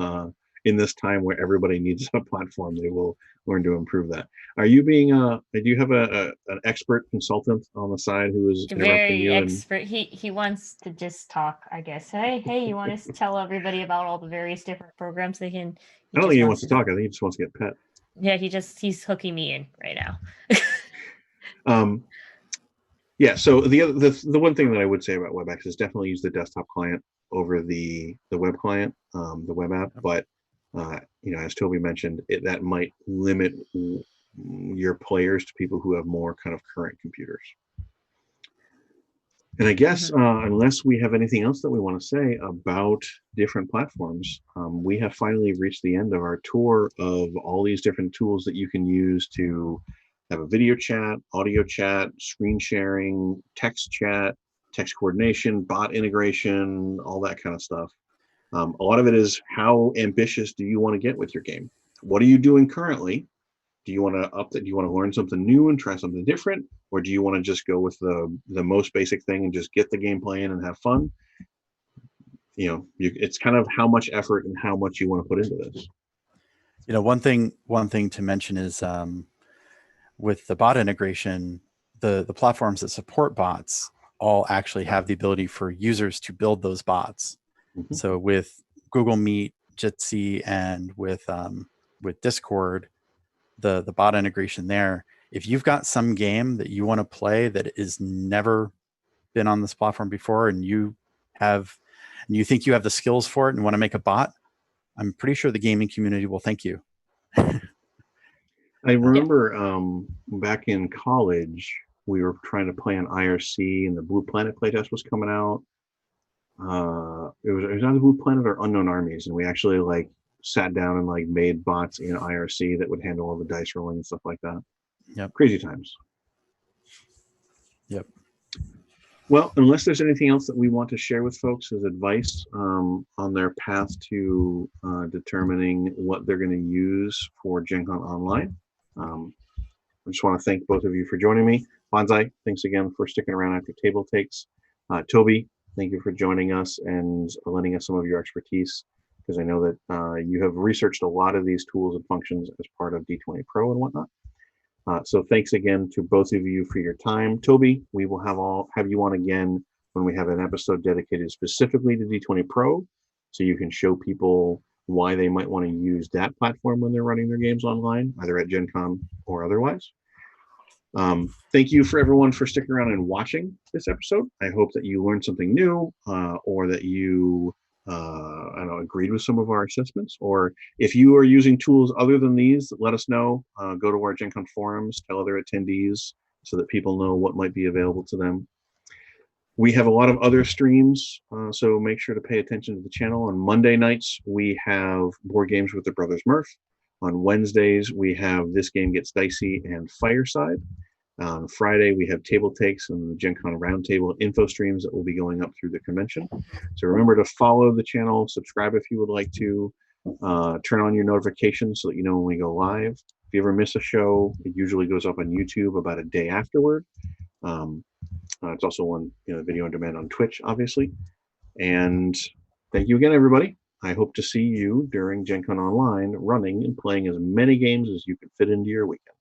Speaker 1: in this time where everybody needs a platform, they will learn to improve that. Are you being, do you have an expert consultant on the side who is interrupting you?
Speaker 3: Very expert. He wants to just talk, I guess. Hey, you want to tell everybody about all the various different programs they can?
Speaker 1: I don't think he wants to talk. I think he just wants to get pet.
Speaker 3: Yeah, he's hooking me in right now.
Speaker 1: Yeah, so the one thing that I would say about Webex is definitely use the desktop client over the web client, the web app. But as Toby mentioned, that might limit your players to people who have more kind of current computers. And I guess unless we have anything else that we want to say about different platforms, we have finally reached the end of our tour of all these different tools that you can use to have a video chat, audio chat, screen sharing, text chat, text coordination, bot integration, all that kind of stuff. A lot of it is how ambitious do you want to get with your game? What are you doing currently? Do you want to update? Do you want to learn something new and try something different? Or do you want to just go with the most basic thing and just get the game playing and have fun? It's kind of how much effort and how much you want to put into this.
Speaker 2: One thing to mention is with the bot integration, the platforms that support bots all actually have the ability for users to build those bots. So with Google Meet, Jitsi, and with Discord, the bot integration there, if you've got some game that you want to play that is never been on this platform before, and you think you have the skills for it and want to make a bot, I'm pretty sure the gaming community will thank you.
Speaker 1: I remember back in college, we were trying to play on IRC, and the Blue Planet playtest was coming out. It was either Blue Planet or Unknown Armies, and we actually sat down and made bots in IRC that would handle all the dice rolling and stuff like that.
Speaker 2: Yep.
Speaker 1: Crazy times.
Speaker 2: Yep.
Speaker 1: Well, unless there's anything else that we want to share with folks as advice on their path to determining what they're going to use for Gen Con Online, I just want to thank both of you for joining me. Bonsai, thanks again for sticking around after table takes. Toby, thank you for joining us and lending us some of your expertise, because I know that you have researched a lot of these tools and functions as part of D20 Pro and whatnot. So thanks again to both of you for your time. Toby, we will have you on again when we have an episode dedicated specifically to D20 Pro, so you can show people why they might want to use that platform when they're running their games online, either at Gen Con or otherwise. Thank you for everyone for sticking around and watching this episode. I hope that you learned something new, or that you agreed with some of our assessments, or if you are using tools other than these, let us know. Go to our Gen Con forums, tell other attendees so that people know what might be available to them. We have a lot of other streams, so make sure to pay attention to the channel. On Monday nights, we have Board Games with the Brothers Murph. On Wednesdays, we have This Game Gets Dicey and Fireside. On Friday, we have Table Takes and the Gen Con Roundtable info streams that will be going up through the convention. So remember to follow the channel, subscribe if you would like to, turn on your notifications so that you know when we go live. If you ever miss a show, it usually goes up on YouTube about a day afterward. It's also on video on demand on Twitch, obviously. And thank you again, everybody. I hope to see you during Gen Con Online running and playing as many games as you can fit into your weekend.